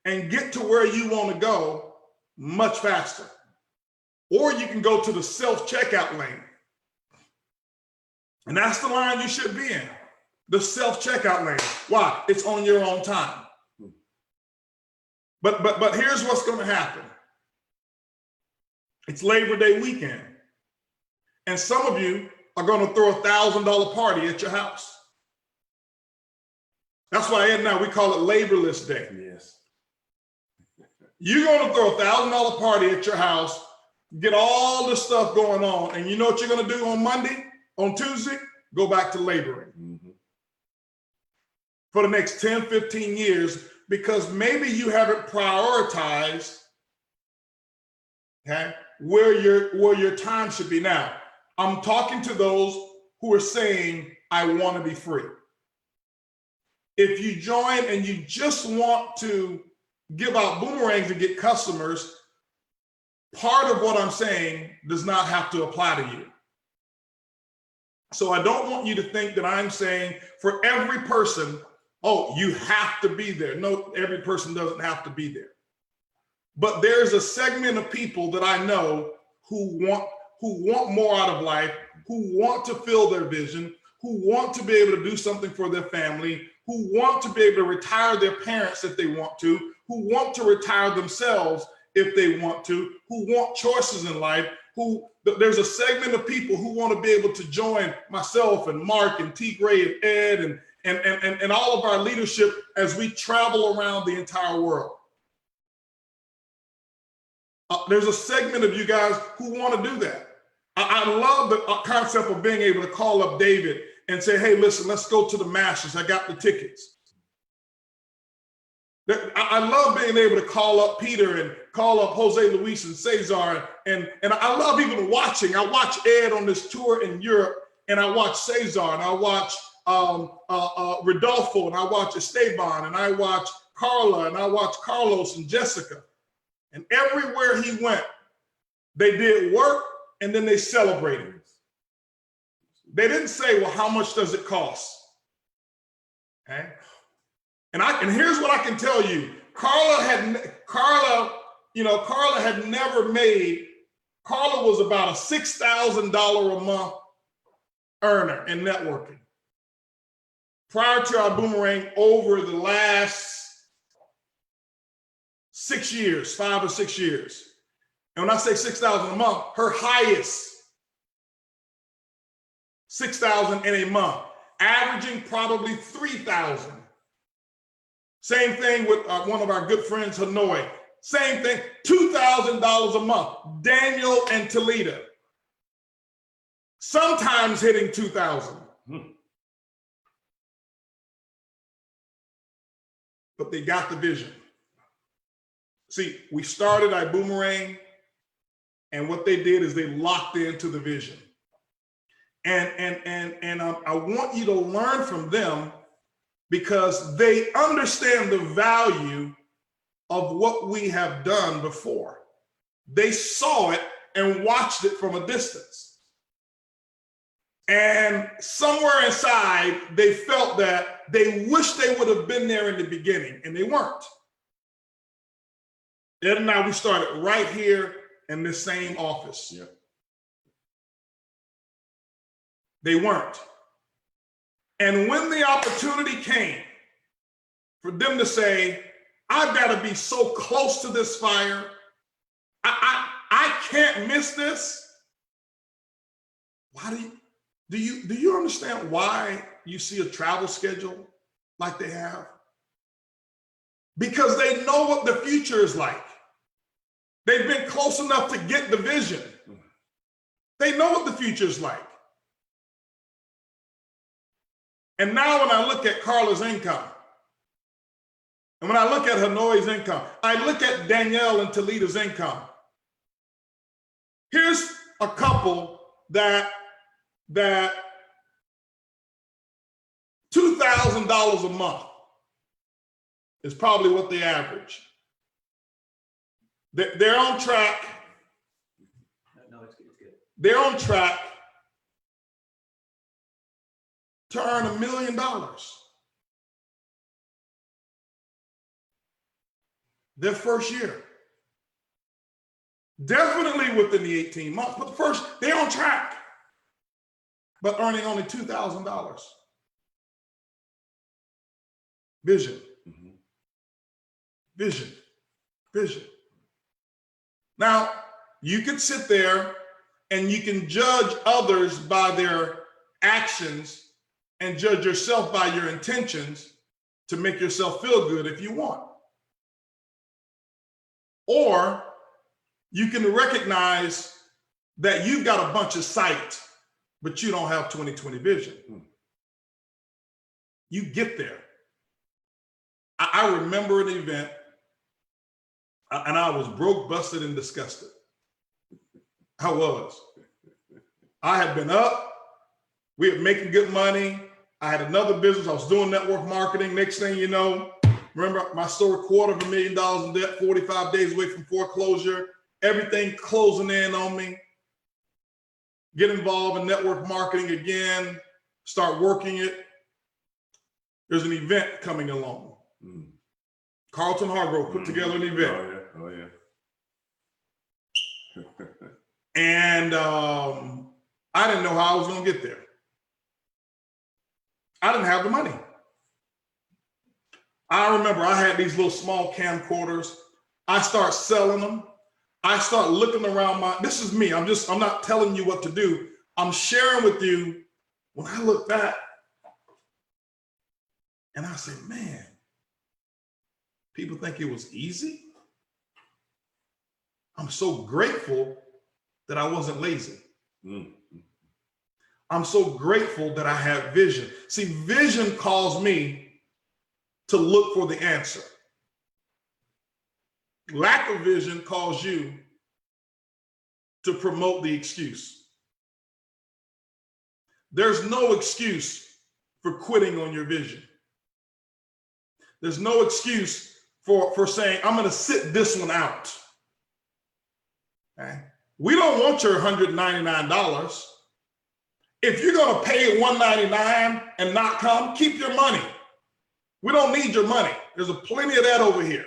and get to where you want to go much faster. Or you can go to the self-checkout lane. And that's the line you should be in, the self-checkout lane. Why? It's on your own time. But here's what's going to happen. It's Labor Day weekend. And some of you are going to throw a $1,000 party at your house. That's why Ed and I, we call it Laborless Day. Yes. You're going to throw a $1,000 party at your house, get all this stuff going on, and you know what you're going to do on Monday, on Tuesday? Go back to laboring. Mm-hmm. For the next 10, 15 years, because maybe you haven't prioritized, okay, where your time should be. Now, I'm talking to those who are saying, I want to be free. If you join and you just want to give out boomerangs and get customers, part of what I'm saying does not have to apply to you. So I don't want you to think that I'm saying for every person, oh, you have to be there. No, every person doesn't have to be there. But there's a segment of people that I know who want more out of life, who want to fill their vision, who want to be able to do something for their family, who want to be able to retire their parents if they want to, who want to retire themselves if they want to, who want choices in life, there's a segment of people who want to be able to join myself and Mark and T. Gray and Ed and all of our leadership as we travel around the entire world. There's a segment of you guys who want to do that. I love the concept of being able to call up David and say, hey, listen, let's go to the Masters. I got the tickets. I love being able to call up Peter and call up Jose Luis and Cesar. And I love even watching. I watch Ed on this tour in Europe, and I watch Cesar, and I watch Rodolfo, and I watch Esteban, and I watch Carla, and I watch Carlos and Jessica. And everywhere he went, they did work, and then they celebrated. They didn't say, well, how much does it cost? Okay. And here's what I can tell you. Carla was about a $6,000 a month earner in networking. Prior to our boomerang, over the last 6 years, 5 or 6 years. And when I say $6,000 a month, her highest, $6,000 in a month, averaging probably $3,000. Same thing with one of our good friends, Hanoi. Same thing, $2,000 a month. Daniel and Toledo. Sometimes hitting 2,000. But they got the vision. See, we started ibuumerang, and what they did is they locked into the vision. And I want you to learn from them, because they understand the value of what we have done before. They saw it and watched it from a distance. And somewhere inside, they felt that they wished they would have been there in the beginning, and they weren't. Ed and I, we started right here in this same office. Yeah. They weren't. And when the opportunity came for them to say, I've got to be so close to this fire, I can't miss this. Why do you understand why you see a travel schedule like they have? Because they know what the future is like. They've been close enough to get the vision. They know what the future is like. And now when I look at Carla's income, and when I look at Hanoi's income, I look at Danielle and Toledo's income. Here's a couple that $2,000 a month is probably what they average. They're on track. No, it's good. They're on track to earn $1 million. Their first year. Definitely within the 18 months, but first, they're on track, but earning only $2,000. Vision. Mm-hmm. Vision. Now, you can sit there and you can judge others by their actions and judge yourself by your intentions to make yourself feel good if you want. Or you can recognize that you've got a bunch of sight, but you don't have 20/20 vision. You get there. I remember an event, and I was broke, busted, and disgusted. I was. I had been up. We were making good money. I had another business. I was doing network marketing. Next thing you know, remember my store, $250,000 in debt, 45 days away from foreclosure, everything closing in on me. Get involved in network marketing again, start working it. There's an event coming along. Carlton Hargrove put together an event. Oh yeah. And I didn't know how I was going to get there. I didn't have the money. I remember I had these little small camcorders. I start selling them. I start looking around this is me. I'm not telling you what to do. I'm sharing with you when I look back and I say, man, people think it was easy. I'm so grateful that I wasn't lazy. I'm so grateful that I have vision. See, vision calls me to look for the answer. Lack of vision calls you to promote the excuse. There's no excuse for quitting on your vision. There's no excuse for saying, I'm going to sit this one out. Okay? We don't want your $199. If you're going to pay $199 and not come, keep your money. We don't need your money. There's plenty of that over here.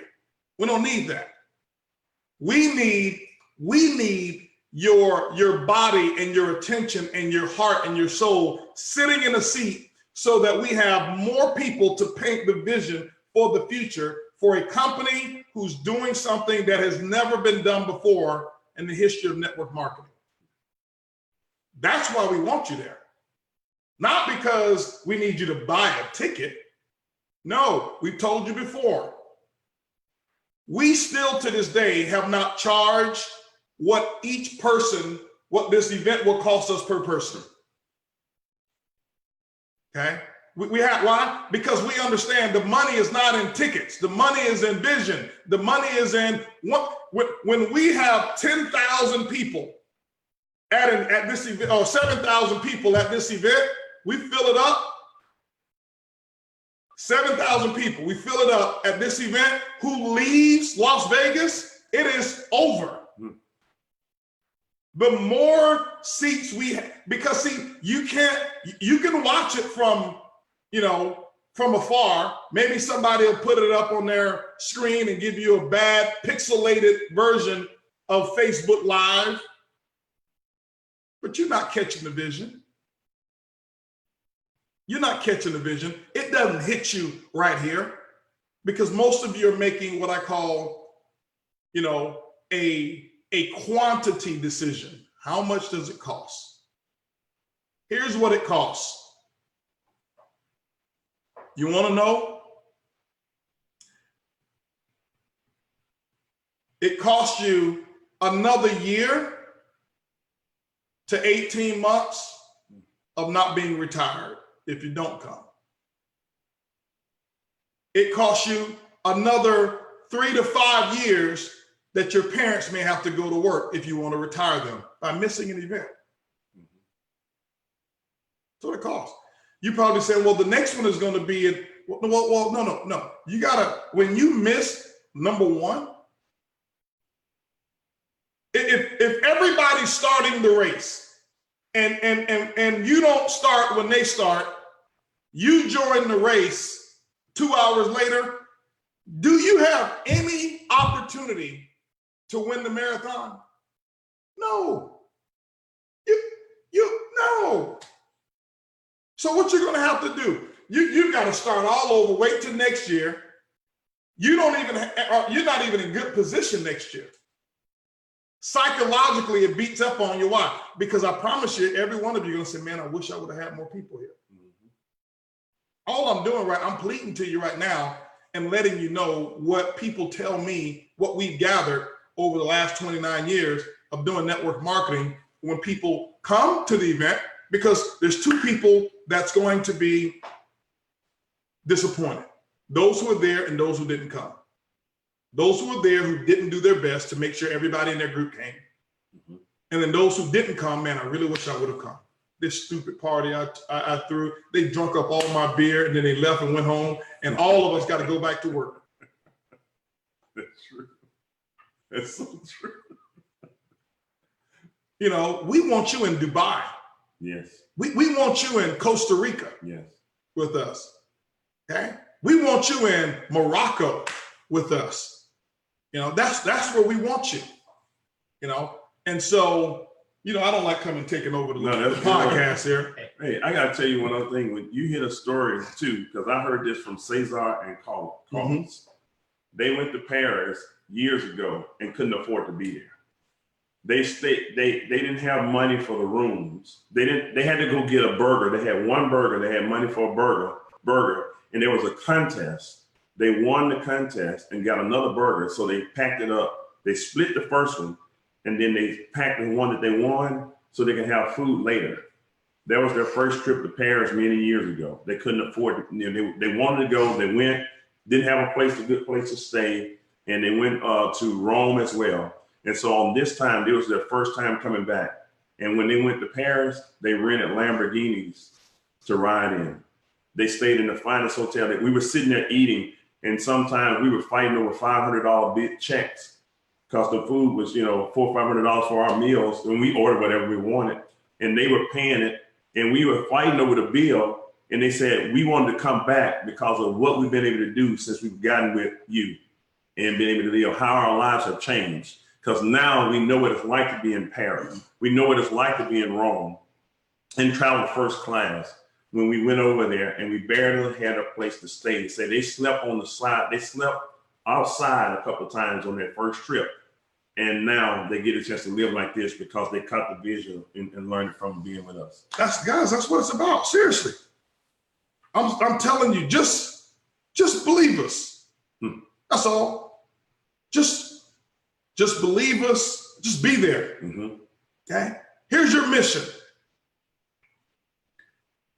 We don't need that. We need your body and your attention and your heart and your soul sitting in a seat so that we have more people to paint the vision for the future for a company who's doing something that has never been done before in the history of network marketing. That's why we want you there. Not because we need you to buy a ticket. No, we've told you before. We still to this day have not charged what this event will cost us per person. Okay? We have, why? Because we understand the money is not in tickets. The money is in vision. The money is in when we have 10,000 people at this event, or 7,000 people at this event, we fill it up. 7,000 people, we fill it up at this event. Who leaves Las Vegas? It is over. the more seats we have, because see, you can watch it from, from afar. Maybe somebody will put it up on their screen and give you a bad pixelated version of Facebook Live, but you're not catching the vision. You're not catching the vision. It doesn't hit you right here because most of you are making what I call, a quantity decision. How much does it cost? Here's what it costs. You want to know? It costs you another year to 18 months of not being retired if you don't come. It costs you another 3 to 5 years that your parents may have to go to work if you want to retire them by missing an event. That's what it costs. You probably say, well, the next one is going to be, no. You gotta, when you miss number one, if everybody's starting the race and you don't start when they start, you join the race 2 hours later, do you have any opportunity to win the marathon? No. No. So what you're gonna have to do, you gotta start all over, wait till next year. You're not even in good position next year. Psychologically, it beats up on you. Why? Because I promise you, every one of you are gonna say, man, I wish I would have had more people here. All I'm doing, right, I'm pleading to you right now and letting you know what people tell me, what we've gathered over the last 29 years of doing network marketing when people come to the event, because there's two people that's going to be disappointed. Those who are there and those who didn't come. Those who were there who didn't do their best to make sure everybody in their group came. And then those who didn't come, man, I really wish I would have come. This stupid party I threw, they drunk up all my beer and then they left and went home and all of us got to go back to work. That's true. That's so true. We want you in Dubai. Yes. We want you in Costa Rica. Yes. With us. Okay? We want you in Morocco with us. That's where we want you. And so, I don't like coming taking over the podcast here. Hey, I gotta tell you one other thing. When you hit a story too, because I heard this from Cesar and Carlos. Mm-hmm. They went to Paris years ago and couldn't afford to be there. They didn't have money for the rooms. They had to go get a burger. They had one burger. They had money for a burger, and there was a contest. They won the contest and got another burger. So they packed it up. They split the first one, and then they packed the one that they won so they can have food later. That was their first trip to Paris many years ago. They couldn't afford it. They wanted to go. They went, didn't have a good place to stay, and they went to Rome as well. And so on this time, it was their first time coming back. And when they went to Paris, they rented Lamborghinis to ride in. They stayed in the finest hotel. We were sitting there eating, and sometimes we were fighting over $500 big checks because the food was, $400 or $500 for our meals, and we ordered whatever we wanted, and they were paying it, and we were fighting over the bill. And they said we wanted to come back because of what we've been able to do since we've gotten with you and been able to live, how our lives have changed. Because now we know what it's like to be in Paris. We know what it's like to be in Rome and travel first class. When we went over there and we barely had a place to stay, they said they slept on the side. They slept outside a couple of times on their first trip. And now they get a chance to live like this because they caught the vision and learned from being with us. That's what it's about. Seriously. I'm telling you, just believe us. That's all. Just believe us. Just be there. Mm-hmm. Okay. Here's your mission.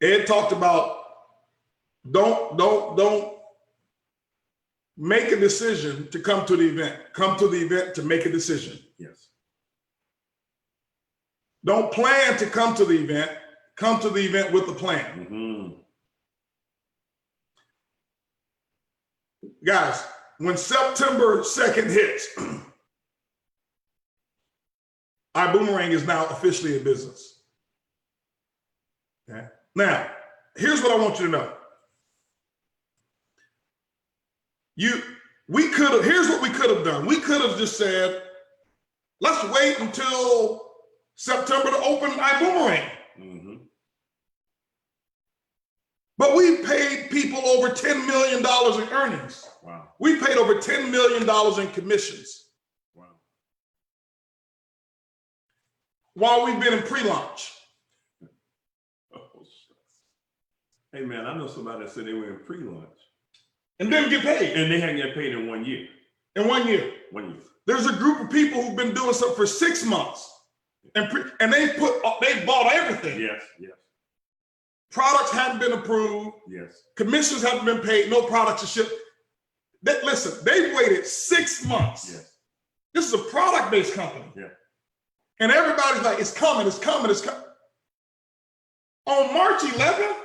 Ed talked about don't make a decision to come to the event. Come to the event to make a decision. Yes. Don't plan to come to the event. Come to the event with a plan. Mm-hmm. Guys, when September 2nd hits, ibuumerang is now officially in business. Okay. Now, here's what I want you to know. Here's what we could have done. We could have just said, let's wait until September to open ibuumerang. Mm-hmm. But we paid people over $10 million in earnings. Wow. We paid over $10 million in commissions. Wow. While we've been in pre-launch. Oh, hey man, I know somebody that said they were in pre-launch. And didn't get paid. And they hadn't get paid in 1 year. In 1 year. 1 year. There's a group of people who've been doing something for 6 months. And they bought everything. Yes, yes. Products hadn't been approved. Yes. Commissions haven't been paid. No products are shipped. Listen, they've waited 6 months. Yes. This is a product-based company. Yeah. And everybody's like, it's coming, it's coming, it's coming. On March 11th,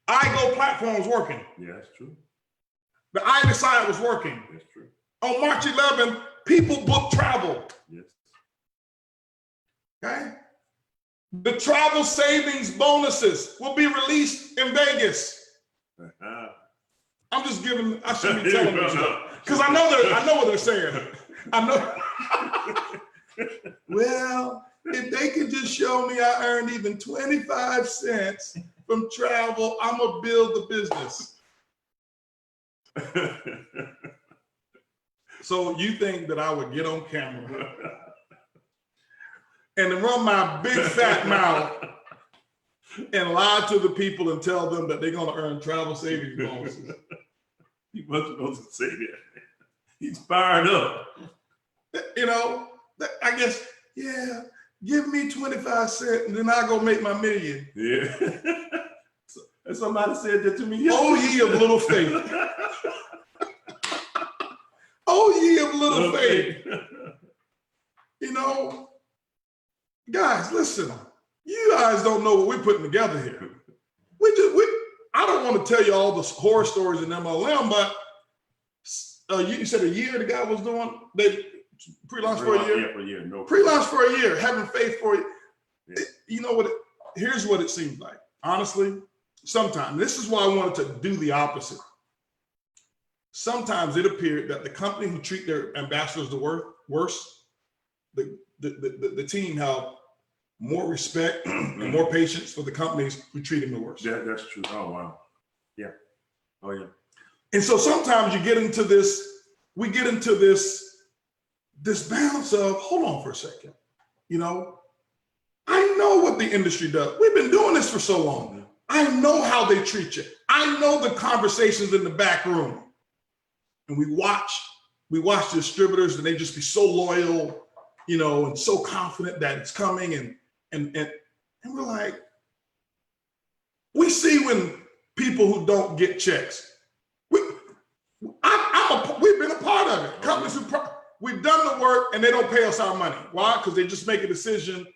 iGo platform was working. Yeah, that's true. The iDecide was working. That's true. On March 11th, people booked travel. Yes. Okay? The travel savings bonuses will be released in Vegas. I'm just giving, I shouldn't be telling them because I know what they're saying. I know. Well, if they can just show me I earned even 25 cents from travel, I'm gonna build the business. So you think that I would get on camera and run my big fat mouth and lie to the people and tell them that they're gonna earn travel savings bonuses? He wasn't supposed to say that. He's fired up. You know, I guess, yeah, give me 25 cents and then I'll go make my million. Yeah. And somebody said that to me. Oh, ye of little faith. Oh, ye of little faith. You know, guys, listen, you guys don't know what we're putting together here. I don't want to tell you all the horror stories in MLM, but you said a year the guy was doing, they pre-launch for a year? Yeah, for a year. No. Pre-launch for a year, having faith for it. Yeah. You know what? Here's what it seems like. Honestly, sometimes, this is why I wanted to do the opposite. Sometimes it appeared that the company who treat their ambassadors the worse, the team have more respect and more patience for the companies who treat them the worst. Yeah, that's true. Oh, wow. Yeah. Oh, yeah. And so sometimes you get into this, we get into this balance of, hold on for a second. You know, I know what the industry does. We've been doing this for so long. I know how they treat you. I know the conversations in the back room. And we watch distributors and they just be so loyal, you know, and so confident that it's coming. And we're like, we see when people who don't get checks. We've been a part of it. Companies we've done the work and they don't pay us our money. Why? Because they just make a decision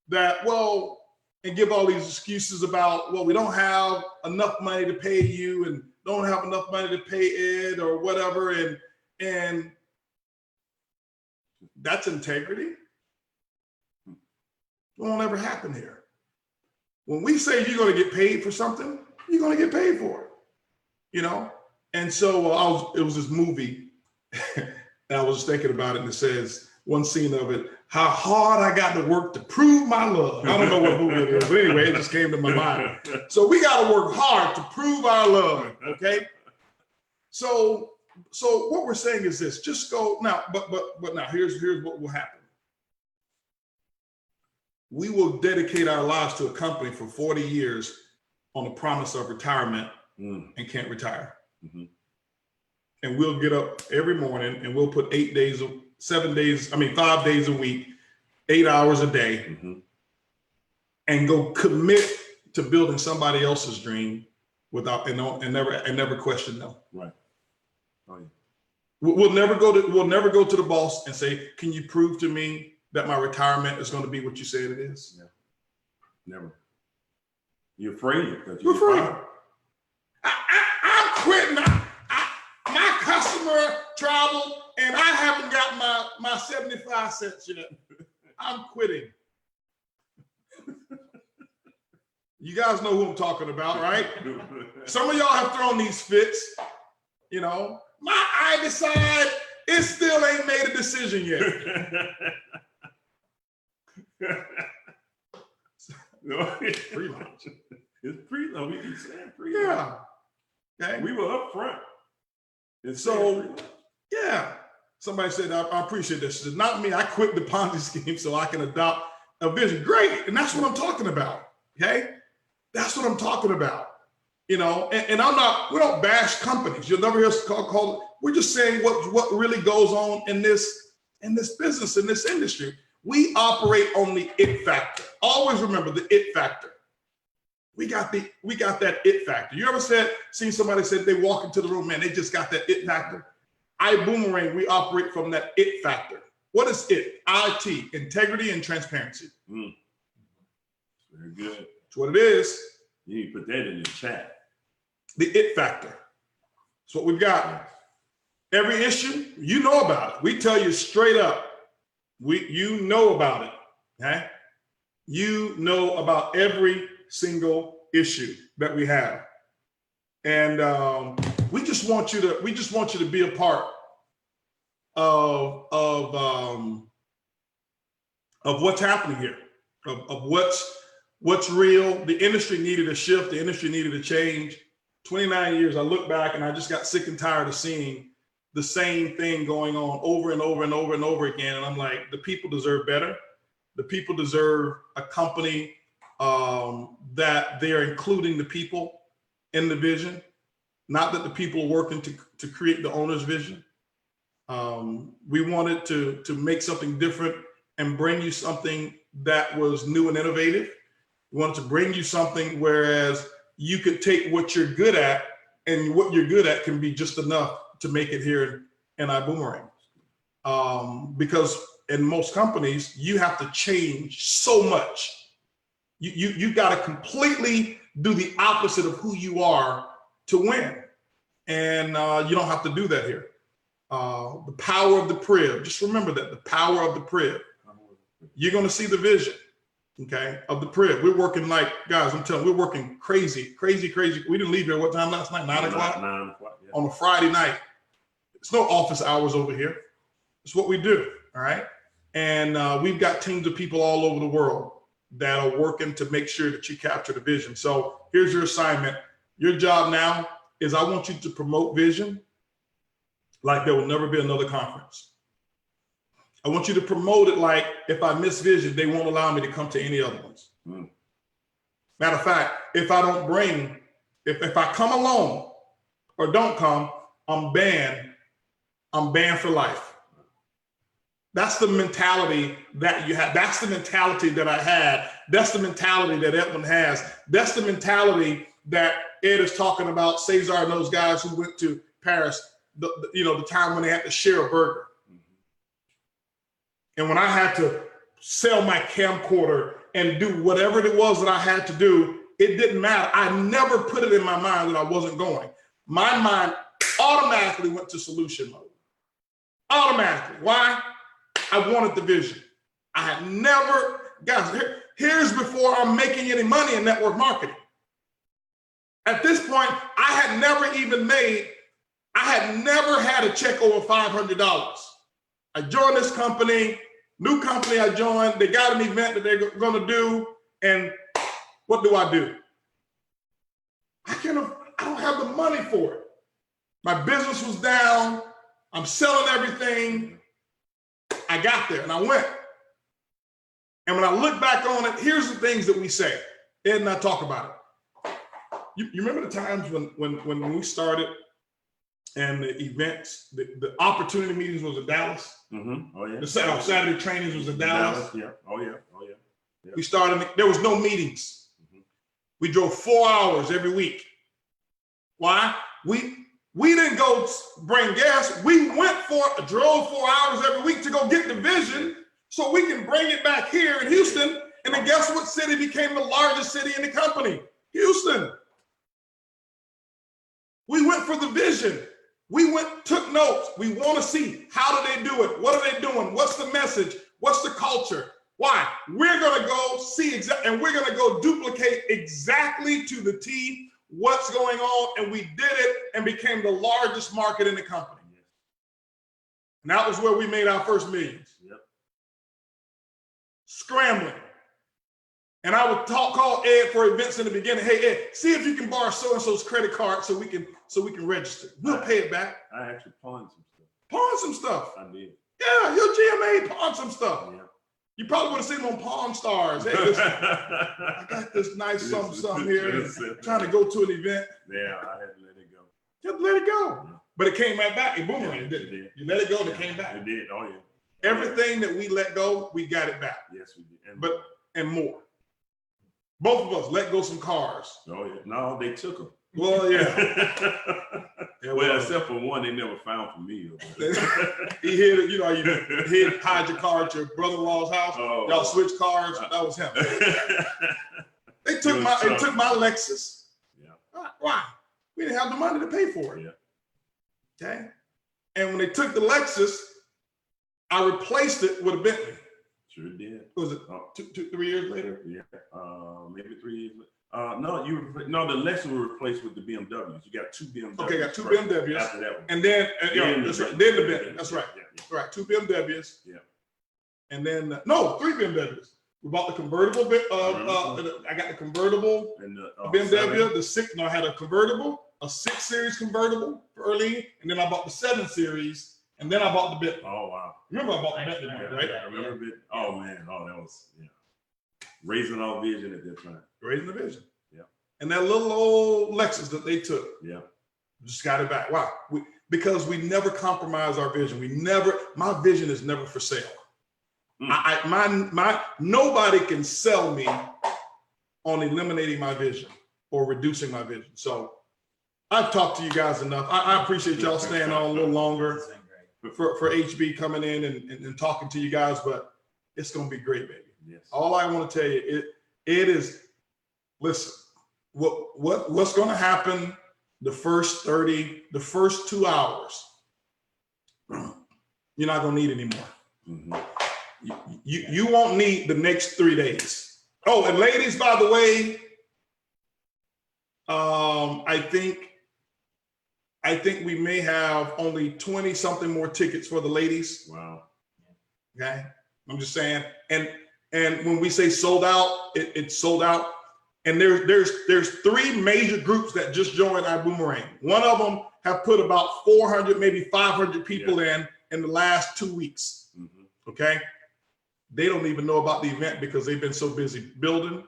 that, well, and give all these excuses about, well, we don't have enough money to pay you and don't have enough money to pay Ed or whatever. And that's integrity. It won't ever happen here. When we say you're going to get paid for something, you're going to get paid for it, you know? And so it was this movie and I was thinking about it and it says, one scene of it, how hard I got to work to prove my love. I don't know what movie it is, but anyway, it just came to my mind. So we got to work hard to prove our love, okay? So what we're saying is this, just go now, but now here's what will happen. We will dedicate our lives to a company for 40 years on the promise of retirement and can't retire. Mm-hmm. And we'll get up every morning and we'll put 5 days a week, 8 hours a day, and go commit to building somebody else's dream without and never question them. Right. Oh, yeah. We'll never go to the boss and say, "Can you prove to me that my retirement is going to be what you said it is?" Yeah. Never. You're afraid. You're afraid. I'm quitting. My customer traveled and I haven't got my 75 cents yet. I'm quitting. You guys know who I'm talking about, right? Some of y'all have thrown these fits. You know, I decide, it still ain't made a decision yet. No, it's Pre-launch. It's pre-launch. We keep saying pre-launch. Yeah. Okay. We were up front. And So, yeah. Somebody said, I appreciate this. She said, not me. I quit the Ponzi scheme so I can adopt a vision. Great. And that's what I'm talking about. Okay. That's what I'm talking about. You know, and we don't bash companies. You'll never hear us call it. We're just saying what really goes on in this business, in this industry. We operate on the it factor. Always remember the it factor. We got that it factor. You ever seen somebody say they walk into the room, man, they just got that it factor? ibuumerang, we operate from that it factor. What is it? IT, integrity and transparency. Very good. That's what it is. You need to put that in the chat. The it factor. That's what we've got. Every issue, you know about it. We tell you straight up. You know about it. Okay? You know about every single issue that we have. And we just want you to be a part of what's happening here, of what's real. The industry needed a shift. The industry needed a change. 29 years, I look back and I just got sick and tired of seeing the same thing going on over and over and over and over again. And I'm like, the people deserve better. The people deserve a company that they're including the people in the vision, not that the people are working to create the owner's vision. We wanted to make something different and bring you something that was new and innovative. We wanted to bring you something whereas you could take what you're good at, and what you're good at can be just enough to make it here in ibuumerang. Because in most companies, you have to change so much. You got to completely do the opposite of who you are to win. And you don't have to do that here. The power of the prib. Just remember that, the power of the prib. You're going to see the vision, okay, of the prib. We're working like, guys, I'm telling you, we're working crazy. We didn't leave here, what time last night? 9 o'clock? 9 o'clock, yeah. On a Friday night. It's no office hours over here. It's what we do, all right? And we've got teams of people all over the world that are working to make sure that you capture the vision. So here's your assignment. Your job now is I want you to promote vision like there will never be another conference. I want you to promote it like if I miss vision, they won't allow me to come to any other ones. Matter of fact, if I don't bring, if I come alone or don't come, I'm banned for life. That's the mentality that you have. That's the mentality that I had. That's the mentality that Edwin has. That's the mentality that Ed is talking about. Cesar and those guys who went to Paris, the time when they had to share a burger. And when I had to sell my camcorder and do whatever it was that I had to do, it didn't matter. I never put it in my mind that I wasn't going. My mind automatically went to solution mode. Automatically. Why? I wanted the vision. I had never, guys, here's before I'm making any money in network marketing. At this point, I had never had a check over $500. I joined this company, new company I joined, they got an event that they're gonna do, and what do? I don't have the money for it. My business was down, I'm selling everything. I got there and I went. And when I look back on it, here's the things that we say. Ed and I talk about it. You remember the times when we started and the events, the opportunity meetings was in Dallas? Mm-hmm. Oh, yeah. The Saturday trainings was in Dallas. Yeah. Oh, yeah. Yeah. We started, there was no meetings. Mm-hmm. We drove 4 hours every week. Why? We didn't go bring gas. We drove 4 hours every week to go get the vision so we can bring it back here in Houston. And then guess what city became the largest city in the company? Houston. We went for the vision. We took notes. We want to see, how do they do it? What are they doing? What's the message? What's the culture? Why? We're going to go see and we're going to go duplicate exactly to the T what's going on. And we did it and became the largest market in the company. And that was where we made our first millions. Yep. Scrambling. And I would call Ed for events in the beginning. Hey, Ed, see if you can borrow so-and-so's credit card so we can register. We'll pay it back. I actually pawned some stuff. Pawn some stuff. I did. Yeah, your GMA pawn some stuff. Yeah. You probably would have seen them on Pawn Stars. Hey, listen, I got this nice something here. Trying to go to an event. Yeah, I had to let it go. Just let it go. Yeah. But it came right back. It boomerang, Yeah, didn't it it? did. You let it go and it came back. It did. Oh, yeah. Everything that we let go, we got it back. Yes, we did. And more. Both of us let go some cars. Oh, yeah. No, they took them. Well, yeah. Well, except for one, they never found for me. He hid, you know, hide your car at your brother-in-law's house. Oh. Y'all switched cars. That was him. They took my Lexus. Yeah. Why? We didn't have the money to pay for it. Yeah. Okay. And when they took the Lexus, I replaced it with a Bentley. Sure did. Was it 3 years later? Yeah. Maybe 3 years later. No, the Lexus was replaced with the BMWs. You got two BMWs. Okay, got two first, BMWs. After that one. And then, that's right. Then the Bentley. That's right. Yeah. Right. Two BMWs. Yeah. And then, no, three BMWs. We bought the convertible. I got the convertible And the BMW. I had a convertible, a 6 Series convertible early, and then I bought the 7 Series, and then I bought the Bentley. Oh, wow. Remember I bought the Bentley, Yeah, right? I remember a bit. Oh, man. Oh, that was, raising our vision at that time. Raising the vision. Yeah. And that little old Lexus that they took. Yeah. Just got it back. Why? Because we never compromise our vision. My vision is never for sale. Nobody can sell me on eliminating my vision or reducing my vision. So I've talked to you guys enough. I appreciate y'all staying on a little longer for HB coming in and talking to you guys, but it's going to be great, baby. Yes. All I want to tell you, it is, listen, what's going to happen the first 2 hours, you're not going to need anymore. Mm-hmm. You won't need the next 3 days. Oh, and ladies, by the way, I think we may have only 20 something more tickets for the ladies. Wow. Okay. I'm just saying. And when we say sold out, it's sold out. And there's 3 major groups that just joined ibuumerang. One of them have put about 400, maybe 500 people in the last 2 weeks. Mm-hmm. Okay. They don't even know about the event because they've been so busy building.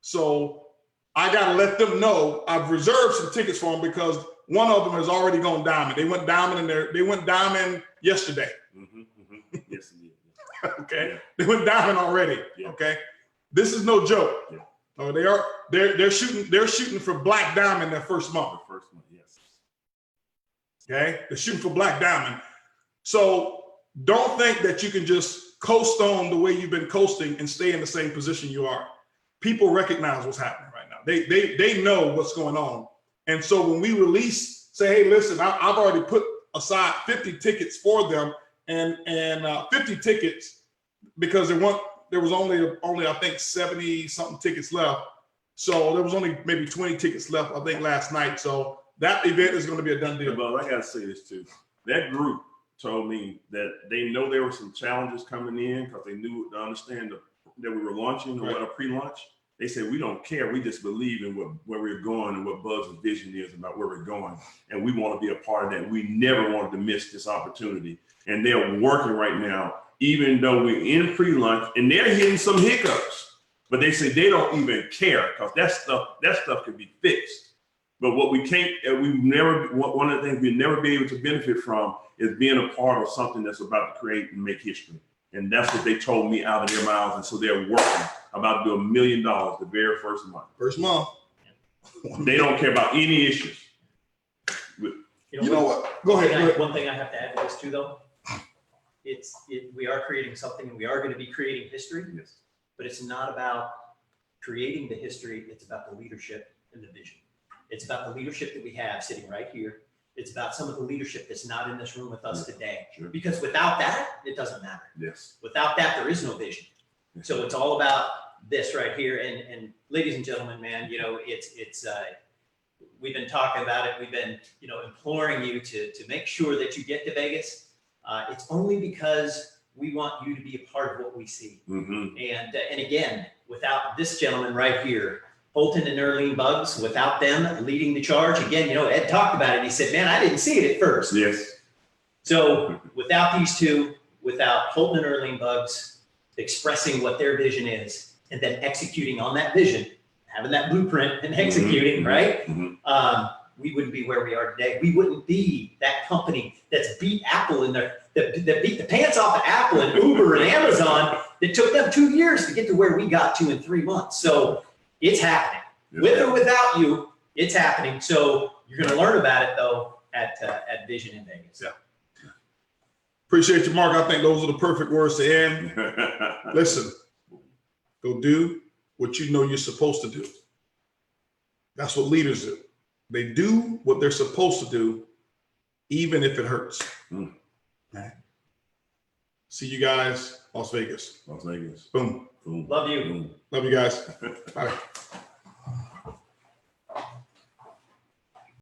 So I got to let them know I've reserved some tickets for them because one of them has already gone diamond. They went diamond yesterday. Mm-hmm, mm-hmm. Yes, indeed. Okay. Yeah. They went diamond already. Yeah. Okay. This is no joke. Yeah. Oh, they're shooting for black diamond their first month. The first month, yes. Okay. They're shooting for black diamond. So don't think that you can just coast on the way you've been coasting and stay in the same position you are. People recognize what's happening right now. They know what's going on. And so when we release, say, hey, listen, I've already put aside 50 tickets for them and 50 tickets because there was only I think 70 something tickets left. So there was only maybe 20 tickets left, I think, last night. So that event is going to be a done deal. But I got to say this too. That group told me that they know there were some challenges coming in because they understand that we were launching or what a pre-launch. They said, we don't care. We just believe in where we're going and what Buz's vision is about where we're going. And we want to be a part of that. We never wanted to miss this opportunity. And they're working right now, even though we're in pre-launch and they're hitting some hiccups, but they say they don't even care because that stuff can be fixed. But what we can't, one of the things we'll never be able to benefit from is being a part of something that's about to create and make history. And that's what they told me out of their mouths. And so they're working about to do $1 million the very first month. First month. They don't care about any issues. You know what? Go ahead. One thing I have to add to this too, though. We are creating something and we are going to be creating history. Yes. But it's not about creating the history. It's about the leadership and the vision. It's about the leadership that we have sitting right here. It's about some of the leadership that's not in this room with us today. Sure. Because without that, it doesn't matter. Yes. Without that, there is no vision. So it's all about this right here. And ladies and gentlemen, man, you know, we've been talking about it. We've been, you know, imploring you to make sure that you get to Vegas. It's only because we want you to be a part of what we see. Mm-hmm. And again, without this gentleman right here, Holton and Earlene Buggs, without them leading the charge, again, you know, Ed talked about it. He said, man, I didn't see it at first. Yes. So without these two, without Holton and Earlene Buggs expressing what their vision is and then executing on that vision, having that blueprint and executing, right? Mm-hmm. We wouldn't be where we are today. We wouldn't be that company that's beat Apple in their, that beat the pants off of Apple and Uber and Amazon that took them 2 years to get to where we got to in 3 months. So it's happening. With or without you, it's happening. So you're going to learn about it though at Vision in Vegas. Yeah. Appreciate you, Mark. I think those are the perfect words to end. Listen, go do what you know you're supposed to do. That's what leaders do. They do what they're supposed to do, even if it hurts. Mm. Right. See you guys, Las Vegas. Las Vegas. Boom. Boom. Love you. Boom. Love you guys. Bye.